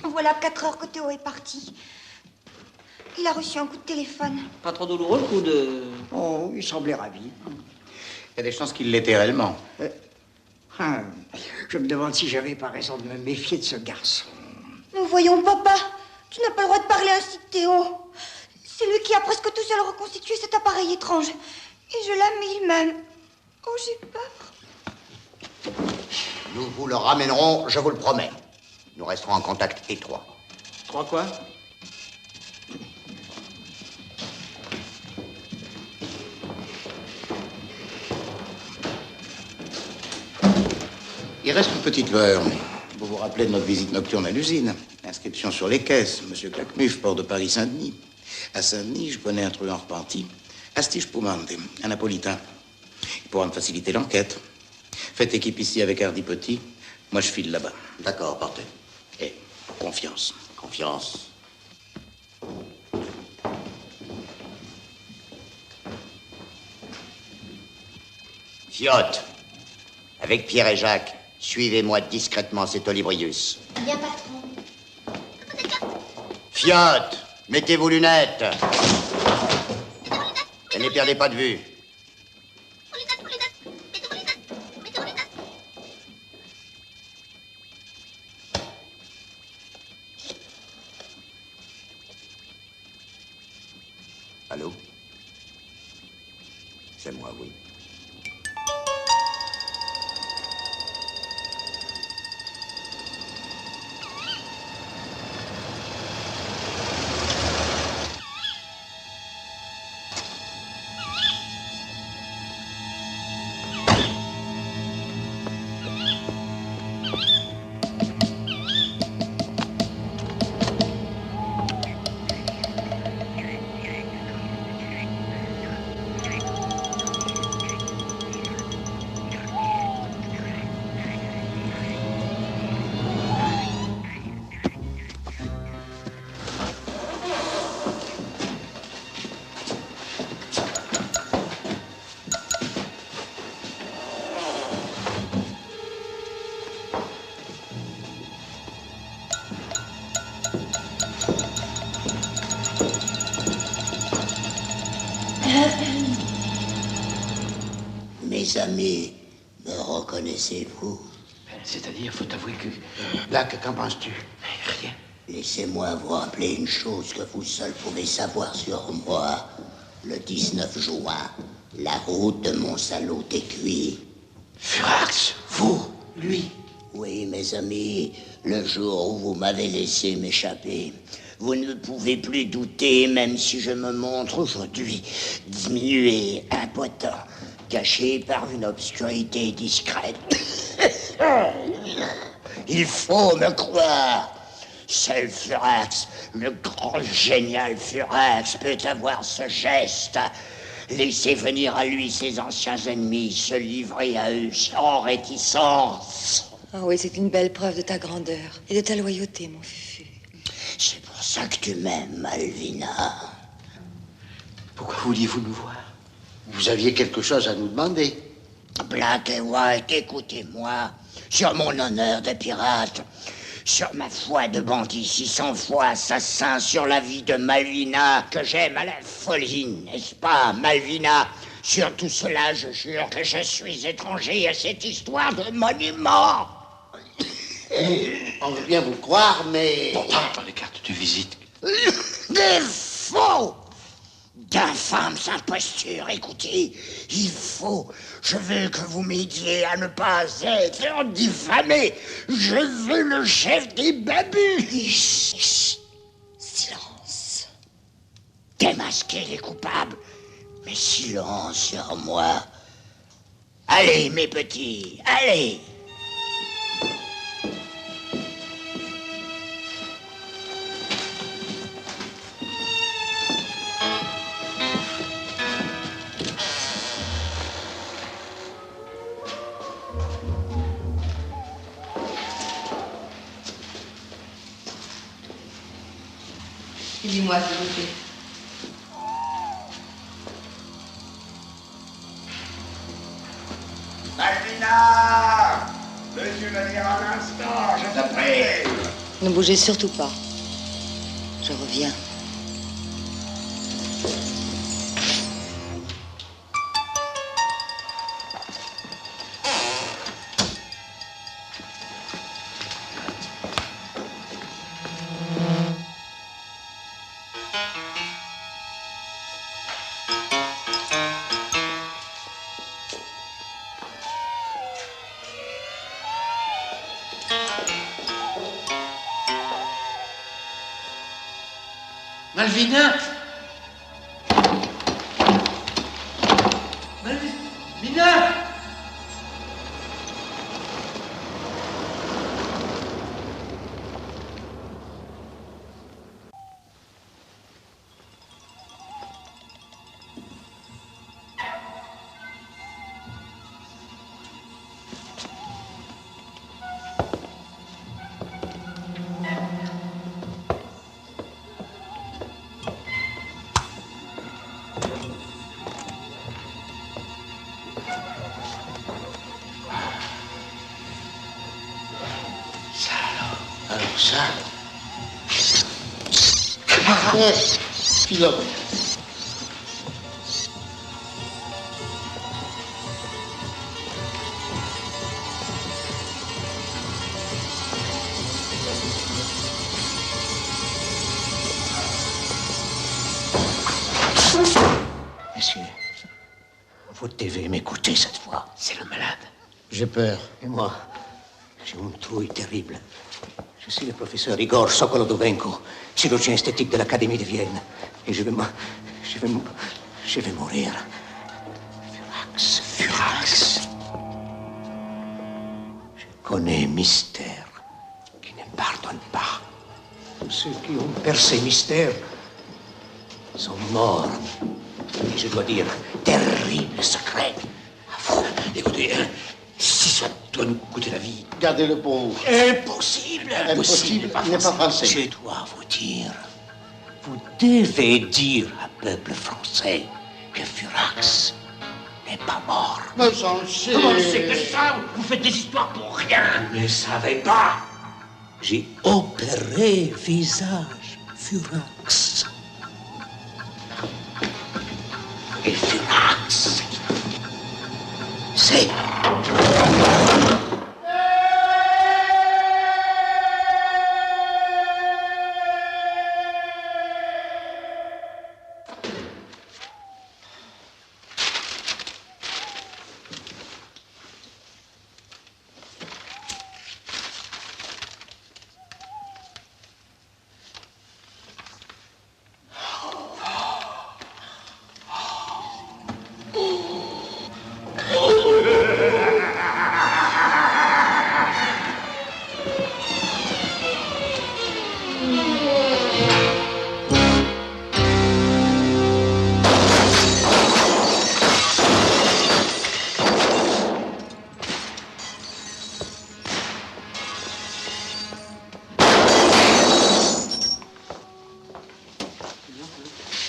Voilà 4 heures que Théo est parti. Il a reçu un coup de téléphone. Pas trop douloureux le coup de... Oh, il semblait ravi. Il y a des chances qu'il l'était réellement. Je me demande si j'avais pas raison de me méfier de ce garçon. Nous voyons, papa. Tu n'as pas le droit de parler ainsi de Théo. C'est lui qui a presque tout seul reconstitué cet appareil étrange. Et je l'aime, il m'aime. Oh, j'ai peur. Nous vous le ramènerons, je vous le promets. Nous resterons en contact étroit. Trois quoi? Il reste une petite heure. Vous vous rappelez de notre visite nocturne à l'usine? Inscription sur les caisses. Monsieur Claquemuf, port de Paris-Saint-Denis. À Saint-Denis, je connais un truand reparti. Astige Poumande, un napolitain. Il pourra me faciliter l'enquête. Faites équipe ici avec Hardy Petit. Moi, je file là-bas. D'accord, partez. Et confiance. Confiance. Fiotte, avec Pierre et Jacques, suivez-moi discrètement cet Olibrius. Bien, patron. Fiotte, mettez vos lunettes. Et ne les perdez pas de vue. Allô? C'est moi, oui. Mes amis, me reconnaissez-vous? C'est-à-dire, faut avouer que... Black, qu'en penses-tu? Rien. Laissez-moi vous rappeler une chose que vous seul pouvez savoir sur moi. Le 19 juin, la route de mon salaud est cuite. Furax, vous, lui. Oui, mes amis, le jour où vous m'avez laissé m'échapper, vous ne pouvez plus douter, même si je me montre aujourd'hui diminué, impotent, caché par une obscurité discrète. Il faut me croire. Seul Furax, le grand génial Furax, peut avoir ce geste. Laissez venir à lui ses anciens ennemis, se livrer à eux sans réticence. Ah oui, c'est une belle preuve de ta grandeur et de ta loyauté, mon Fufu. C'est pour ça que tu m'aimes, Malvina. Pourquoi vouliez-vous nous voir? Vous aviez quelque chose à nous demander. Black et White, écoutez-moi. Sur mon honneur de pirate, sur ma foi de bandit 600 fois assassin, sur la vie de Malvina, que j'aime à la folie, n'est-ce pas, Malvina? Sur tout cela, je jure que je suis étranger à cette histoire de monument. On veut bien vous croire, mais... Pourtant, dans les cartes de visite... Des faux! D'infâmes impostures, écoutez, il faut, je veux que vous m'aidiez à ne pas être diffamé. Je veux le chef des babus. Silence. Démasquer les coupables, mais silence sur moi. Allez, mes petits, allez. Dis-moi, s'il vous plaît. Malvina! Veux-tu venir un instant, je te prie? Ne bougez surtout pas. Je reviens. Malvina! Malvina! Alors ça... Pilote. Messieurs, vous devez m'écouter cette fois. C'est le malade. J'ai peur. Et moi, j'ai une trouille terrible. Je suis le professeur Igor Sokolodovenko, chirurgien esthétique de l'Académie de Vienne. Et je vais mourir. Furax. Je connais Mystère, qui ne pardonne pas. Tous ceux qui ont percé Mystère sont morts. Et je dois dire, terrible secret. Écoutez, si ça doit nous coûter la vie. Gardez-le pour vous. Impossible. Impossible. Il n'est pas français. Je dois vous dire. Vous devez dire au peuple français que Furax n'est pas mort. Mais j'en sais. Comment c'est que ça? Vous faites des histoires pour rien. Vous ne savez pas. J'ai opéré visage Furax. Et Furax, c'est...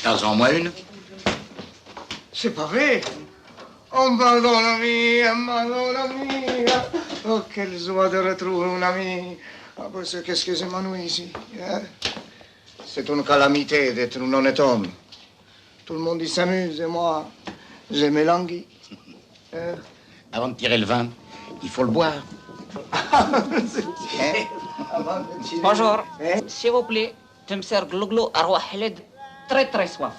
Parle-en-moi une. C'est pas vrai. Oh, madonna mia, madonna mia. Oh, quelle joie de retrouver un ami. Ah, parce que qu'est-ce que c'est m'ennuie ici, hein? C'est une calamité d'être un honnête homme. Tout le monde y s'amuse et moi, j'ai mes langues. Hein? Avant de tirer le vin, il faut le boire. Bonjour. S'il vous plaît, tu me sers glou-glou à roi Khaled. Très, très soif.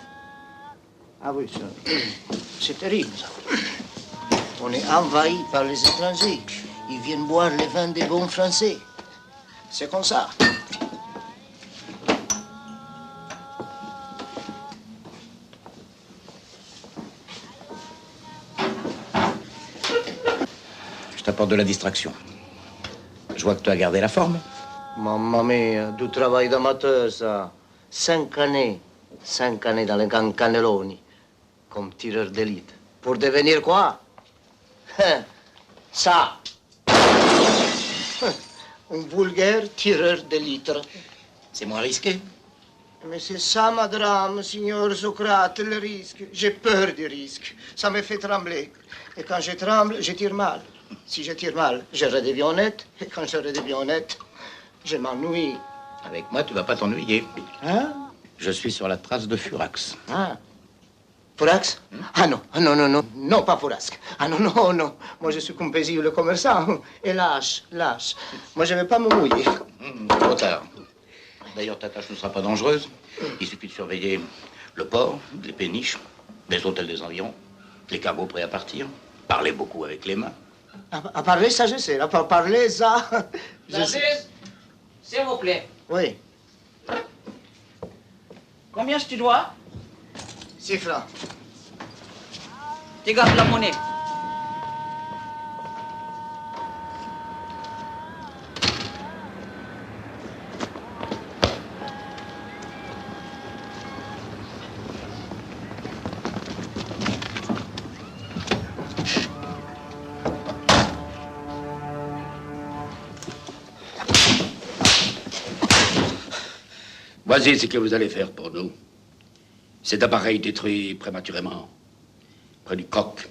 Ah oui, ça. C'est terrible, ça. On est envahi par les étrangers. Ils viennent boire les vins des bons Français. C'est comme ça. Je t'apporte de la distraction. Je vois que tu as gardé la forme. Mamma mia, du travail d'amateur, ça. 5 années. 5 années dans le gang Cannelloni, comme tireur d'élite. Pour devenir quoi? Ça. Un vulgaire tireur d'élite. C'est moins risqué. Mais c'est ça, ma drame, signor Socrate, le risque. J'ai peur du risque. Ça me fait trembler. Et quand je tremble, je tire mal. Si je tire mal, je redeviens honnête. Et quand je redeviens honnête, je m'ennuie. Avec moi, tu vas pas t'ennuyer. Hein? Je suis sur la trace de Furax. Ah. Furax? Ah non, non, non, non. Non, pas Furax. Ah non, non, non. Moi, je suis qu'un paisible commerçant. Et lâche, lâche. Moi, je ne vais pas me mouiller. Trop tard. D'ailleurs, ta tâche ne sera pas dangereuse. Il suffit de surveiller le port, les péniches, les hôtels des environs, les cargos prêts à partir. Parler beaucoup avec les mains. À parler, ça, je sais. À parler, ça... S'il vous plaît. Oui. Combien tu dois? 6 francs. Tu gardes la monnaie. Voici ce que vous allez faire pour nous. Cet appareil détruit prématurément, près du coq.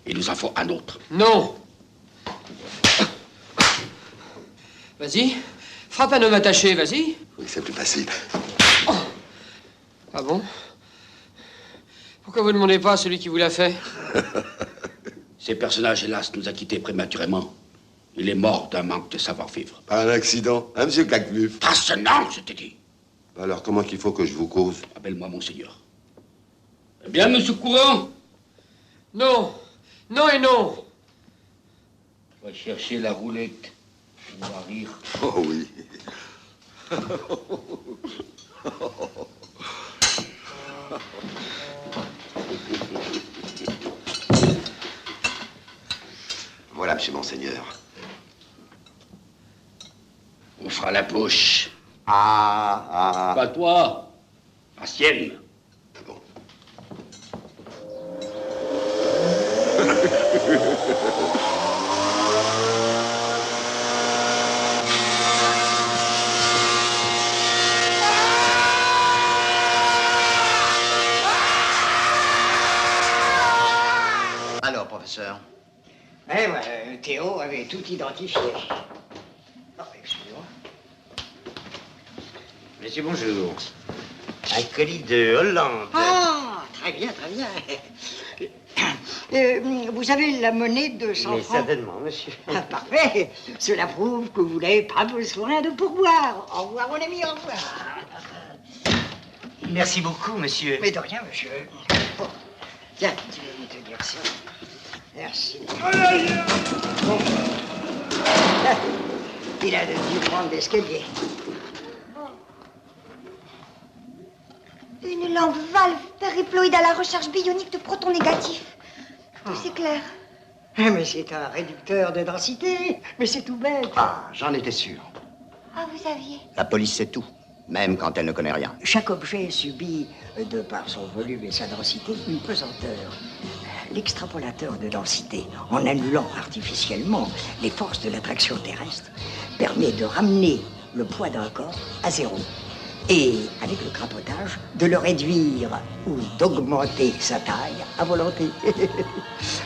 Il nous en faut un autre. Non. Vas-y. Frappe un homme attaché, vas-y. Oui, c'est plus facile. Ah bon? Pourquoi vous ne demandez pas à celui qui vous l'a fait? Ces personnages, hélas, nous a quittés prématurément. Il est mort d'un manque de savoir-vivre. Par un accident, hein, monsieur Claquemuf? Trassenant, je t'ai dit. Alors, comment qu'il faut que je vous cause? Appelle-moi monseigneur. Eh bien, monsieur Courant? Non. Non et non. Va chercher la roulette. On va rire. Oh oui. Voilà, monsieur Monseigneur. On fera la poche. Ah. Pas toi, la sienne. Ah bon. Alors, professeur? Eh ouais, Théo avait tout identifié. Oh, excusez-moi. Monsieur, bonjour. Un colis de Hollande. Ah, très bien, très bien. Vous avez la monnaie de 100 Mais francs? certainement, monsieur. Ah, parfait. Cela prouve que vous n'avez pas besoin de pourboire. Au revoir, mon ami, au revoir. Merci beaucoup, monsieur. Mais de rien, monsieur. Bon, tiens, tu vas me tenir ça. Merci. Bon. Il a dû prendre l'escalier. Une lampe valve périploïde à la recherche bionique de protons négatifs. C'est clair. Mais c'est un réducteur de densité. Mais c'est tout bête. Ah, j'en étais sûr. Ah, vous saviez. La police sait tout, même quand elle ne connaît rien. Chaque objet subit, de par son volume et sa densité, une pesanteur. L'extrapolateur de densité, en annulant artificiellement les forces de l'attraction terrestre, permet de ramener le poids d'un corps à zéro. Et, avec le crapotage, de le réduire ou d'augmenter sa taille à volonté.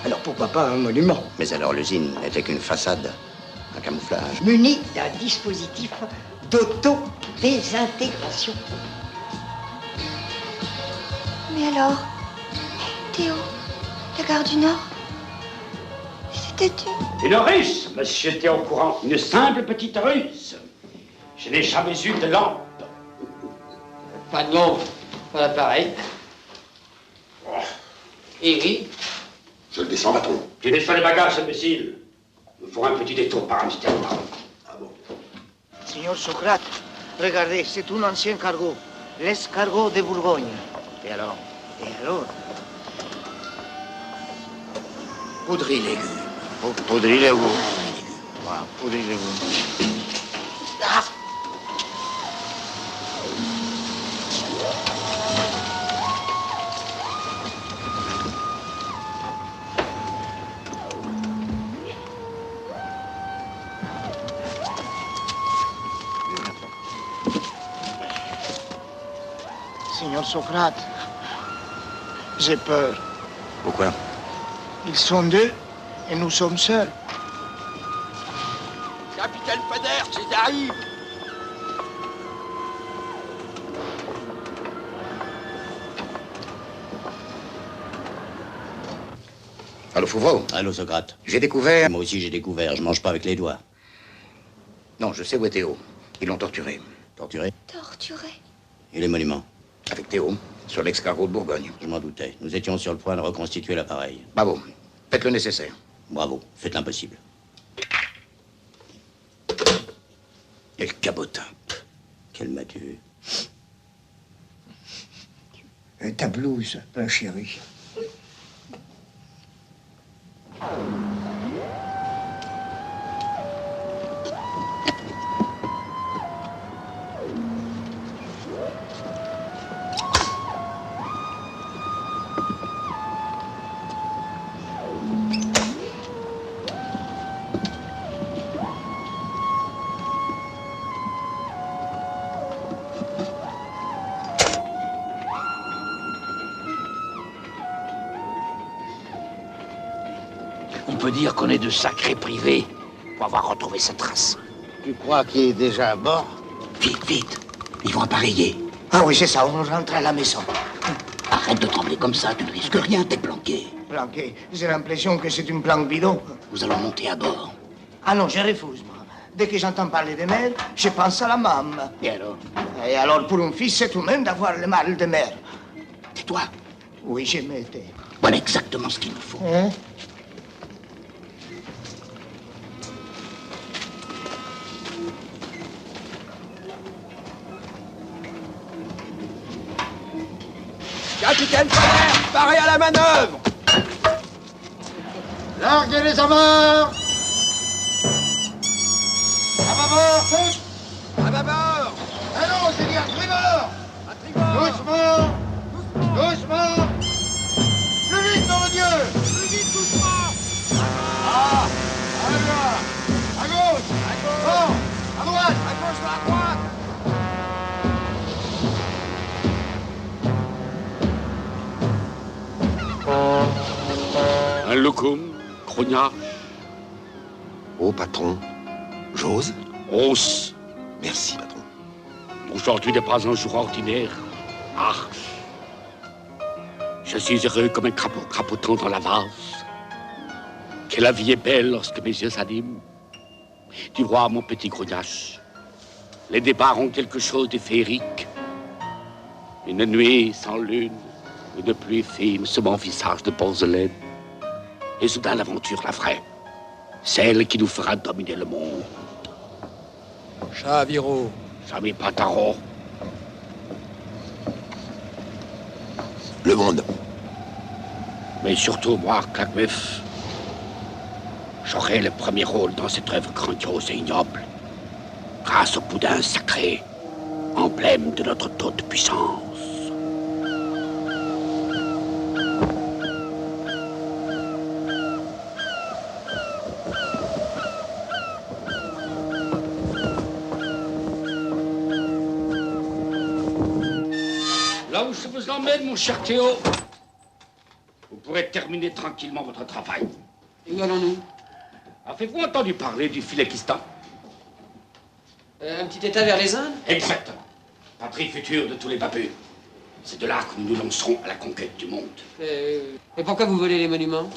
Alors pourquoi pas un monument? Mais alors l'usine n'était qu'une façade, un camouflage. Muni d'un dispositif d'auto-désintégration. Mais alors, Théo, la gare du Nord, c'était Une ruse, monsieur Théo Courant. Une simple petite ruse. Je n'ai jamais eu de lampe. Pas de lampe. Pas d'appareil. Et oui. Je le descends, patron. Tu descends les bagages, imbécile. Nous ferons un petit détour par Amsterdam. Ah bon? Signor Socrate, regardez, c'est un ancien cargo. L'escargot de Bourgogne. Et alors? Et alors? Poudry légumes. Oh, poudry légumes. Voilà, poudry légumes. Ah! Signor Socrate, j'ai peur. Pourquoi? Ils sont deux et nous sommes seuls. Capitaine Fader, j'arrive. Allô, Fouvreau? Allô, Socrate. J'ai découvert... Moi aussi, j'ai découvert. Je mange pas avec les doigts. Non, je sais où est Théo. Ils l'ont torturé. Torturé? Torturé. Et les monuments? Avec Théo, sur l'ex-cargo de Bourgogne. Je m'en doutais. Nous étions sur le point de reconstituer l'appareil. Bravo. Faites le nécessaire. Bravo. Faites l'impossible. Quel cabotin. Quel m'as-tu vu? ta blouse, ma chérie. On peut dire qu'on est de sacrés privés pour avoir retrouvé sa trace. Tu crois qu'il est déjà à bord? Vite, vite. Ils vont appareiller. Ah oui, c'est ça, on rentre à la maison. Arrête de trembler comme ça, tu ne risques rien, t'es planqué. Planqué, j'ai l'impression que c'est une planque bidon. Nous allons monter à bord. Ah non, je refuse, moi. Dès que j'entends parler de mer, je pense à la maman. Et alors? Et alors, pour un fils, c'est tout de même d'avoir le mal de mer. Tais-toi. Oui, je m'étais. Voilà exactement ce qu'il nous faut. Hein? Capitaine Fader, paré à la manœuvre! Larguez les amarres! À bâbord! À bâbord! Allons, c'est dire tribord! À tribord! Doucement! Doucement! Plus vite, nom de Dieu! Plus vite, doucement! Ah! À droite! À gauche! À gauche! Bon! À droite! À gauche, à droite! Un locum, grognard. Oh, patron, j'ose? Ose. Merci, patron. Aujourd'hui n'est pas un jour ordinaire. Ah. Je suis heureux comme un crapaud crapotant dans la vase. Que la vie est belle lorsque mes yeux s'animent. Tu vois, mon petit grognache, les départs ont quelque chose de féerique. Une nuit sans lune, une pluie fine sur mon visage de porcelaine. Et soudain l'aventure, la vraie. Celle qui nous fera dominer le monde. Chaviro. Jamais Pataro. Le monde. Mais surtout, moi, Claquemuf, j'aurai le premier rôle dans cette œuvre grandiose et ignoble. Grâce au boudin sacré, emblème de notre toute-puissance. Là où je vous emmène, mon cher Théo, vous pourrez terminer tranquillement votre travail. Et où allons-nous? Avez-vous entendu parler du Philekistan? Un petit état vers les Indes? Exact. Patrie future de tous les babus. C'est de là que nous nous lancerons à la conquête du monde. Et pourquoi vous volez les monuments?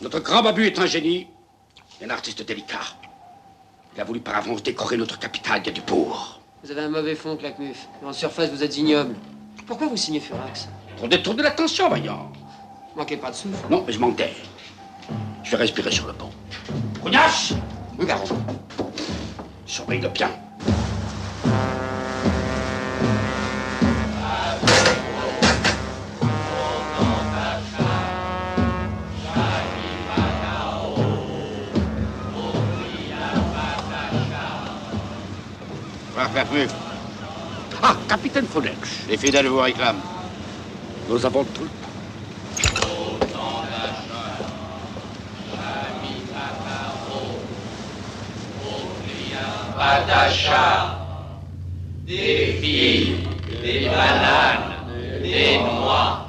Notre grand babu est un génie et un artiste délicat. Il a voulu par avance décorer notre capitale du pour. Vous avez un mauvais fond, Claquemuf. En surface, vous êtes ignoble. Pourquoi vous signez Furax? Pour détourner l'attention, voyons. Manquez pas de souffle. Non, mais je manque d'air. Je vais respirer sur le pont. Grognache! Regarde. Surveille-le bien. Claquemuf, Ah, capitaine Fonex. les fidèles vous réclament. Nous avons tout le temps. Pas d'achat, des filles, des bananes, des noix,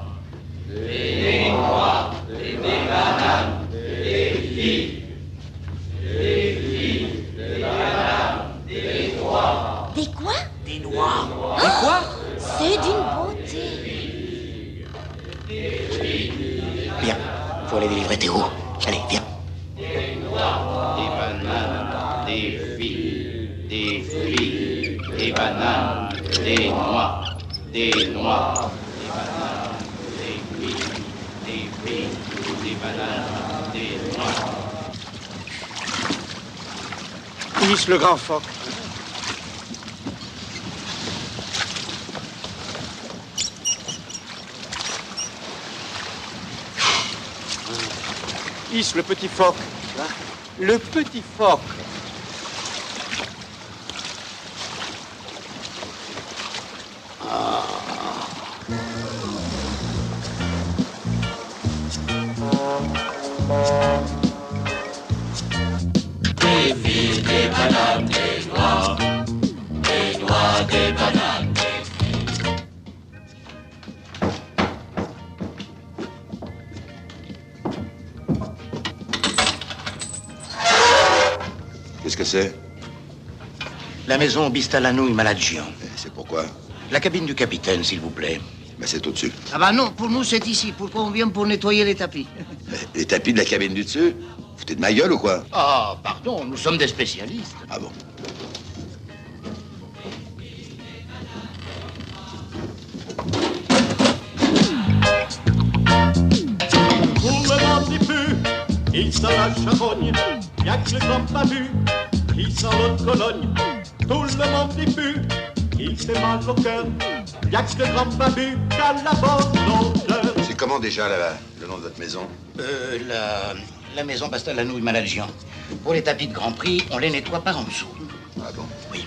des noix, des bananes, des filles, des bananes, des noix. Des quoi? Des noix. Des quoi? C'est d'une beauté. Viens, faut aller délivrer Théo. Allez, viens. Des noix, des bananes, des filles, des filles, des bananes, des noix, des noix, des bananes, des filles, des bananes, des noix. Ulysse le grand phoque. Is, le petit phoque. Le petit phoque. Des filles, des bananes, des noix, des bananes, des filles. Qu'est-ce que c'est? La maison Bistalanouille Maladian. C'est pourquoi? La cabine du capitaine, s'il vous plaît. Ben, c'est au-dessus. Ah bah non, pour nous c'est ici. Pourquoi on vient pour nettoyer les tapis? Les tapis de la cabine du dessus? Vous foutez de ma gueule ou quoi? Ah, pardon, nous sommes des spécialistes. Ah bon? Tout le monde y pue, il sent la charogne. Y'a que le grand babu qui sent l'autre Cologne. Tout le monde y pue, il fait mal au cœur. Y'a que le grand babu qui a la bonne odeur. C'est comment déjà le nom de votre maison? La maison Bistalanouille Maladian. Pour les tapis de Grand Prix, on les nettoie par en dessous. Ah bon? Oui.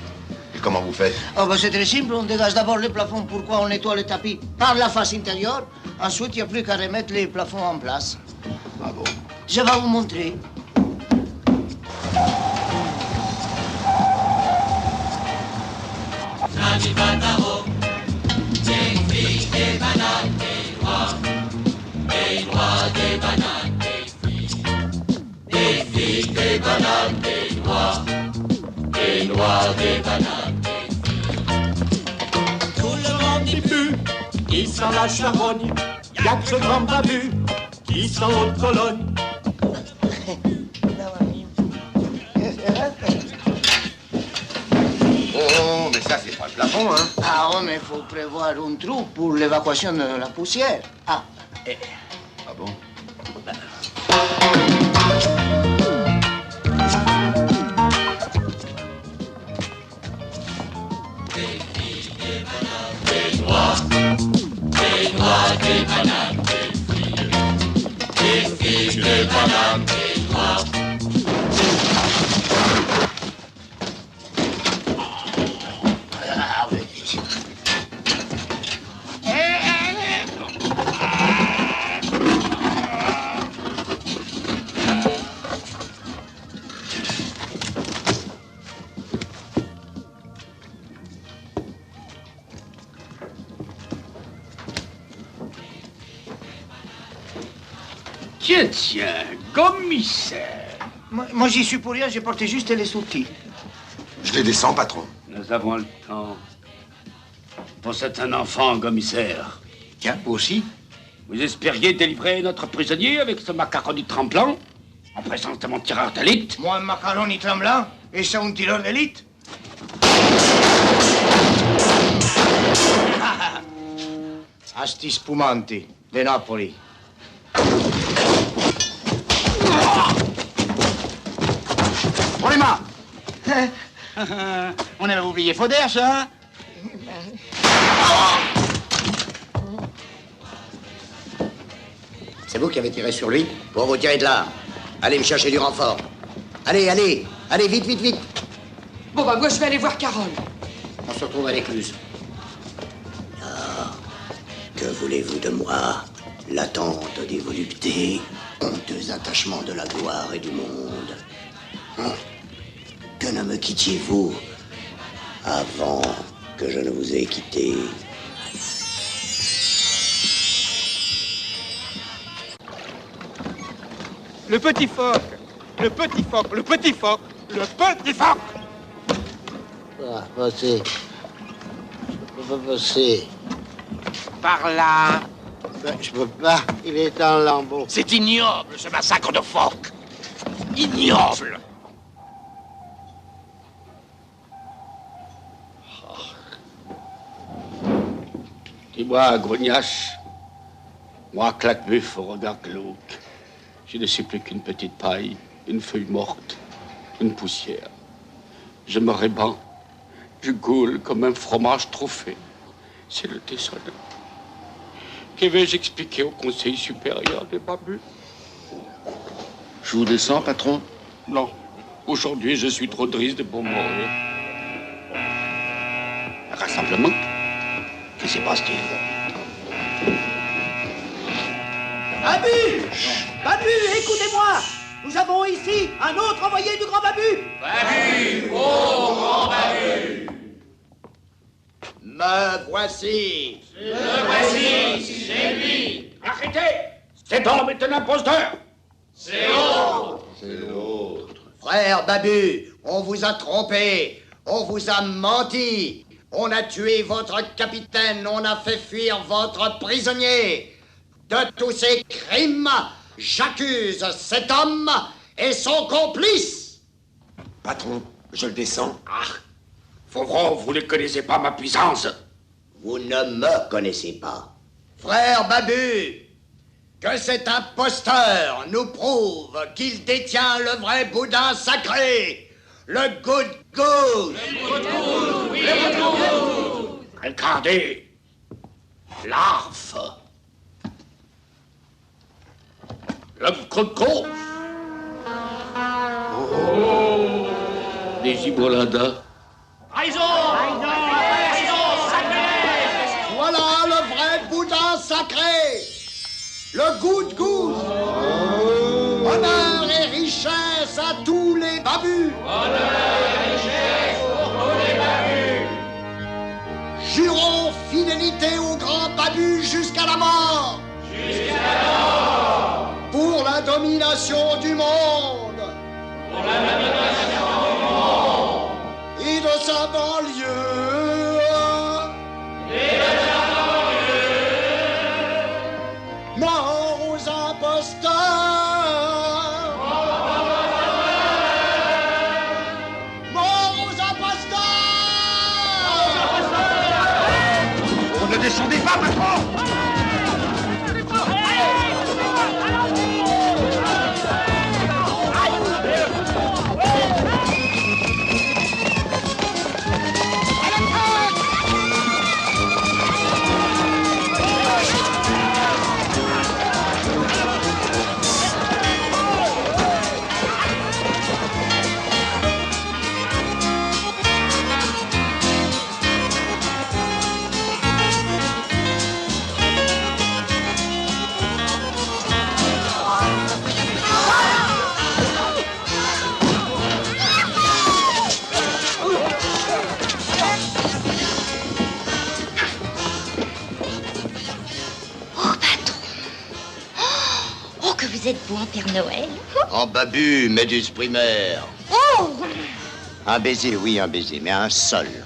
Et comment vous faites? Oh bah c'est très simple, on dégage d'abord le plafond. Pourquoi on nettoie le tapis? Par la face intérieure. Ensuite, il n'y a plus qu'à remettre les plafonds en place. Ah bon? Je vais vous montrer. Des filles, des bananes, des noix, des bananes, des filles. Des filles, des bananes, des noix, des bananes, des filles. Tout le monde y pue, qui sent la charogne. Y'a que ce grand babu qui sent l'autre Cologne. Oh, mais ça, c'est pas le plafond, hein? Ah oui, mais il faut prévoir un trou pour l'évacuation de la poussière. Ah. Ah bon? Des noix, des bananes, des filles. Des filles, des bananes, des noix. Tiens, commissaire. Moi j'y suis pour rien, j'ai porté juste les sous-titres. Je les descends, patron. Nous avons le temps. Pour c'est un enfant, commissaire. Tiens, vous aussi? Vous espériez délivrer notre prisonnier avec ce macaroni tremblant en présence de mon tireur d'élite? Moi, un macaroni tremblant et ça un tireur d'élite? Asti spumanti de Napoli. Pour les mains. On avait oublié Faudère, ça? C'est vous qui avez tiré sur lui? Pour vous tirer de là. Allez me chercher du renfort. Allez, allez, allez, vite, vite, vite. Bon, bah, moi, je vais aller voir Carole. On se retrouve à l'écluse. Ah, que voulez-vous de moi? L'attente des voluptés, honteux attachement de la gloire et du monde. Hein? Que ne me quittiez-vous avant que je ne vous ai quitté. Le petit phoque. Le petit phoque. Le petit phoque. Le petit phoque. Ah, passez. Je peux pas passer. Par là. Ben, je peux pas. Il est en lambeaux. C'est ignoble, ce massacre de phoques. Ignoble. Dis-moi, grognache, moi, claque-buff au regard glauque, je ne suis plus qu'une petite paille, une feuille morte, une poussière. Je me rébans, je goule comme un fromage trop fait. C'est le désordre. Que vais-je expliquer au Conseil supérieur des babus? Je vous descends, patron? Non. Aujourd'hui, je suis trop triste pour mourir. Rassemblement? Que se passe-t-il? Babu! Babu, écoutez-moi! Nous avons ici un autre envoyé du grand Babu! Babu! Oh, grand Babu! Me voici! Le voici, c'est lui! Arrêtez! Cet homme est un imposteur! C'est l'autre! C'est l'autre. Frère Babu, on vous a trompé, on vous a menti, on a tué votre capitaine, on a fait fuir votre prisonnier. De tous ces crimes, j'accuse cet homme et son complice. Patron, je le descends. Ah! Fauvreau, vous ne connaissez pas ma puissance. Vous ne me connaissez pas. Frère Babu, que cet imposteur nous prouve qu'il détient le vrai boudin sacré, le Good Goose. Le Good Goose, oui, le Good Goose. Regardez, l'arf. Le Good Goose. Oh, les Gibolada. Trahison! Voilà le vrai boudin sacré, le Good Goose. Honneur et richesse à tous les babus. Honneur et richesse pour tous les babus. Jurons fidélité au grand babu jusqu'à la mort. Jusqu'à la mort. Pour la domination du monde. Pour la domination du monde. Et de sa banlieue. Et de sa banlieue. Mort aux imposteurs. Mort aux imposteurs. Ne descendez pas, patron! Vous êtes beau en Père Noël. En babu, méduse primaire. Oh! Un baiser, oui, un baiser, mais un seul.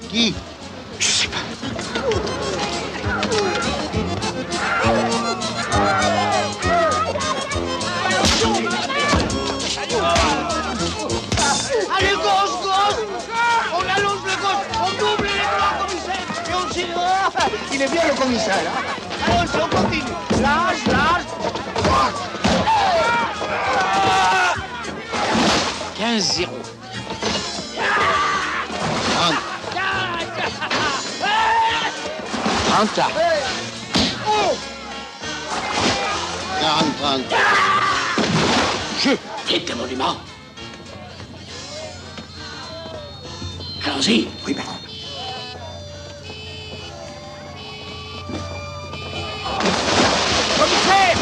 Qui? Je sais pas. Allez, gauche, gauche! On allonge le gauche, on double les bras, commissaire, et on tire. Il est bien le commissaire, hein? Allons, on continue. Lâche, lâche. 15-0. 30 là. 40-30. Je. Quitte le monument. Allons-y. Oui, patron. Commissaire!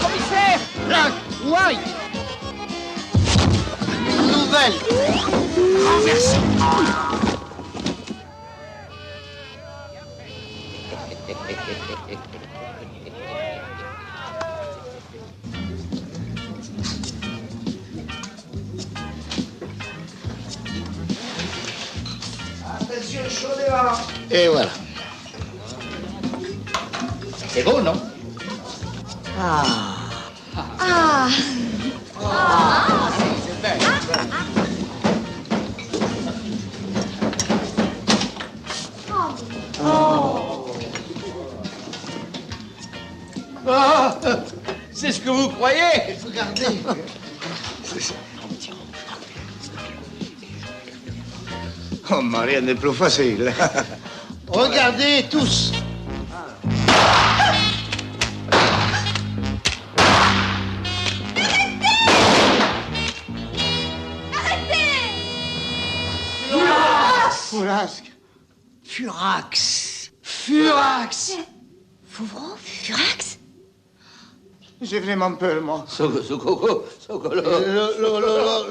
Commissaire! Black, white. Nouvelle. Renversé. Attention, chaud dehors. Et voilà. C'est beau, non? Ah. Ah! Ah! C'est belle. Ah, c'est ce que vous croyez? Regardez. Oh, mais rien n'est plus facile. Regardez tous. Furasque. Furax. Furax. Fouvron, Furax? J'ai vraiment peur, moi.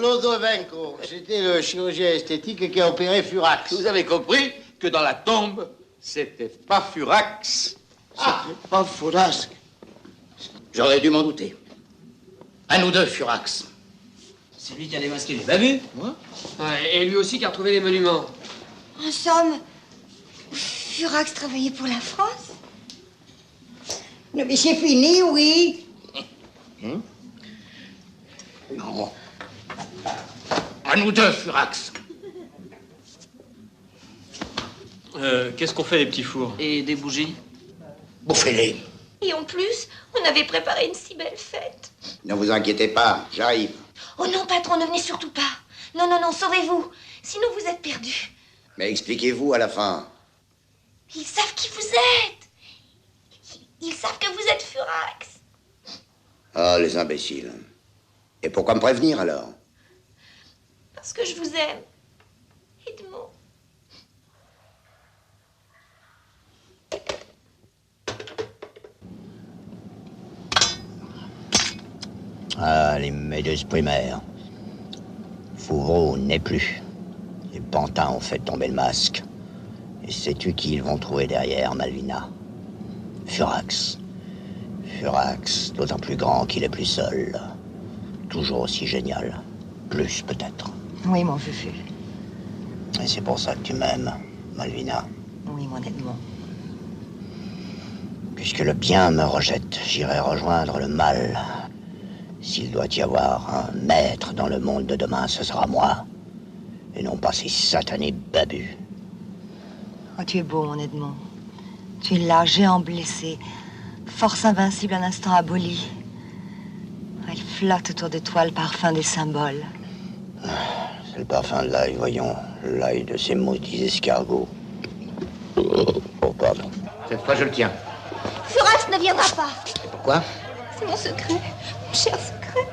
Lodovenko, c'était le chirurgien esthétique qui a opéré Furax. Vous avez compris que dans la tombe, c'était pas Furax. C'était pas Furasque. J'aurais dû m'en douter. À nous deux, Furax. C'est lui qui a démasqué les babus. Ouais, et lui aussi qui a retrouvé les monuments. En somme, Furax travaillait pour la France? Non, mais c'est fini, oui. Non. À nous deux, Furax. Qu'est-ce qu'on fait des petits fours? Et des bougies? Bouffez-les. Et en plus, on avait préparé une si belle fête. Ne vous inquiétez pas, j'arrive. Oh non, patron, ne venez surtout pas. Non, non, non, sauvez-vous. Sinon, vous êtes perdus. Mais expliquez-vous à la fin. Ils savent qui vous êtes. Ils savent que vous êtes Furax. Ah, les imbéciles. Et pourquoi me prévenir, alors? Parce que je vous aime. Edmond. Ah, les méduses primaires. Fouvreau n'est plus. Les pantins ont fait tomber le masque. Et sais-tu qui ils vont trouver derrière, Malvina? Furax. Furax, d'autant plus grand qu'il est plus seul. Toujours aussi génial. Plus, peut-être. Oui, mon Fufu. Et c'est pour ça que tu m'aimes, Malvina. Oui, mon Edmond. Puisque le bien me rejette, j'irai rejoindre le mal. S'il doit y avoir un maître dans le monde de demain, ce sera moi. Et non pas ces satanés babus. Oh, tu es beau, mon Edmond. Tu es là, géant blessé. Force invincible un instant abolie. Elle flotte autour de toi, le parfum des symboles. C'est le parfum de l'ail, voyons. L'ail de ces maudits escargots. Oh, pardon. Cette fois, je le tiens. Furax ne viendra pas. Pourquoi? C'est mon secret. Mon cher secret.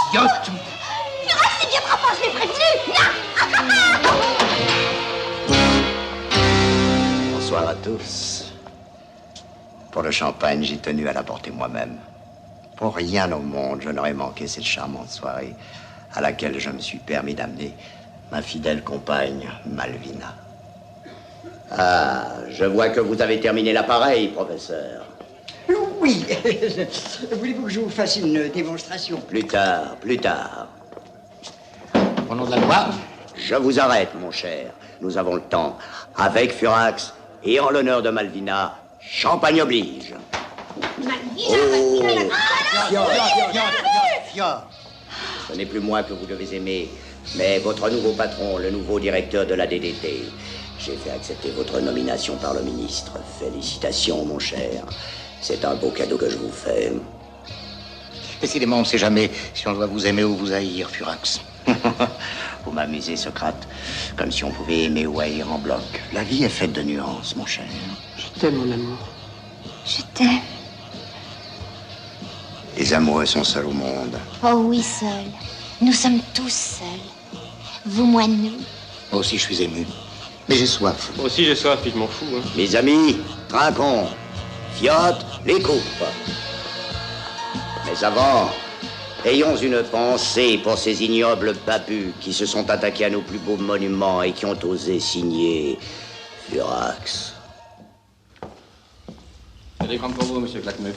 Idiote! Furax ne viendra pas, je l'ai prévenu. Bonsoir à tous. Pour le champagne, j'ai tenu à l'apporter moi-même. Pour rien au monde, je n'aurais manqué cette charmante soirée à laquelle je me suis permis d'amener ma fidèle compagne, Malvina. Ah, je vois que vous avez terminé l'appareil, professeur. Oui. Voulez-vous que je vous fasse une démonstration? Plus tard, plus tard. Au nom de la loi? Je vous arrête, mon cher. Nous avons le temps. Avec Furax et en l'honneur de Malvina, champagne oblige. Fior. Ce n'est plus moi que vous devez aimer, mais votre nouveau patron, le nouveau directeur de la DDT. J'ai fait accepter votre nomination par le ministre. Félicitations, mon cher. C'est un beau cadeau que je vous fais. Décidément, on ne sait jamais si on doit vous aimer ou vous haïr, Furax. Vous m'amusez, Socrate, comme si on pouvait aimer ou haïr en bloc. La vie est faite de nuances, mon cher. Je t'aime, mon amour. Je t'aime. Les amoureux sont seuls au monde. Oh oui, seuls. Nous sommes tous seuls. Vous, moi, nous. Moi aussi, je suis ému. Mais j'ai soif. Moi aussi, j'ai soif, puis je m'en fous. Hein. Mes amis, trinquons. Fiotte, les coupes. Mais avant, ayons une pensée pour ces ignobles babus qui se sont attaqués à nos plus beaux monuments et qui ont osé signer Furax. Télégramme pour vous, monsieur Claquemeuf.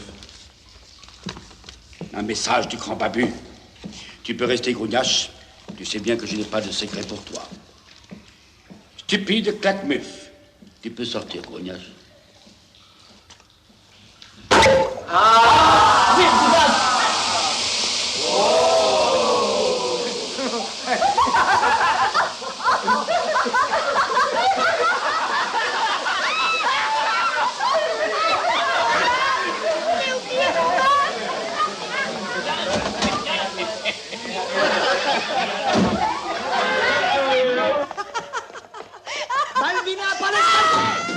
Un message du grand babu. Tu peux rester, Grognache. Tu sais bien que je n'ai pas de secret pour toi. Stupide Claquemeuf. Tu peux sortir, Grognache. Malvina, pas l'escalier!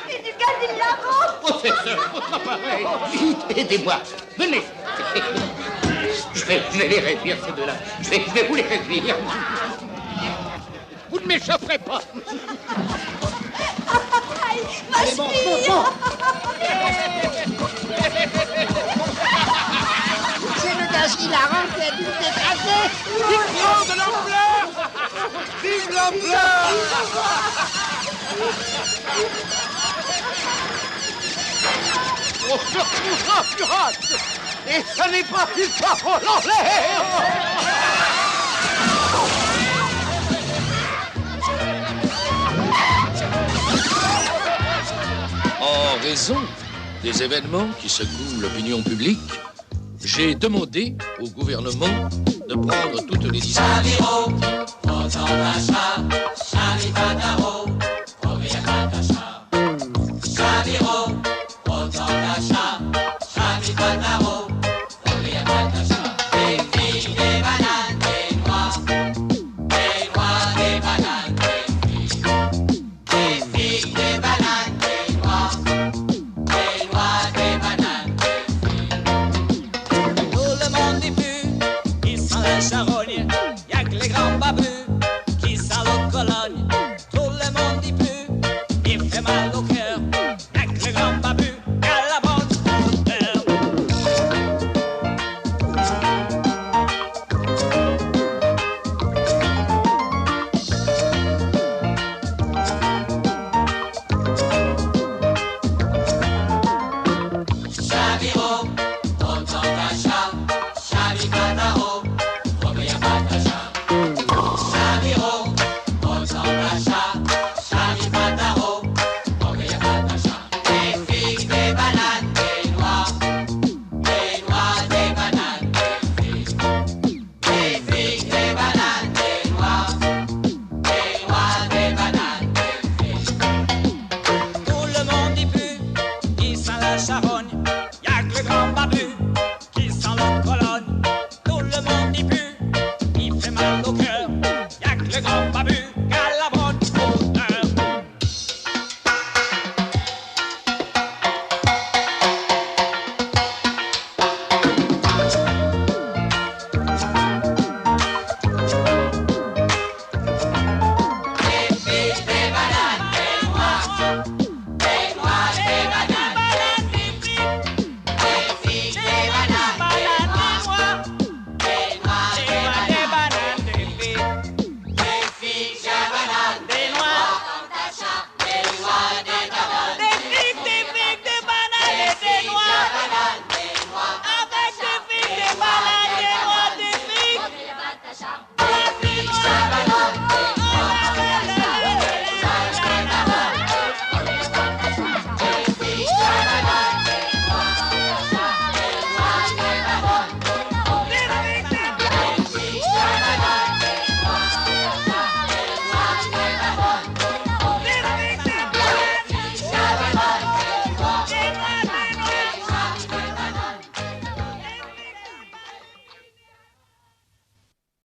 C'est du gaz hilarant. Professeur, votre appareil. Vite, aidez-moi. Venez. Je vais les réduire, ces deux-là. Je vais vous les réduire. Vous ne m'échapperez pas. Ma cheville. C'est le gaz hilarant qui a dû t'écraser. Oh, de l'ampleur! Vive l'ampleur! On se retrouvera pirate. Et ça n'est pas une parole en l'air. En raison des événements qui secouent l'opinion publique, j'ai demandé au gouvernement de prendre toutes les dispositions. Chaviro, faisant un chat, Charlie Pataro.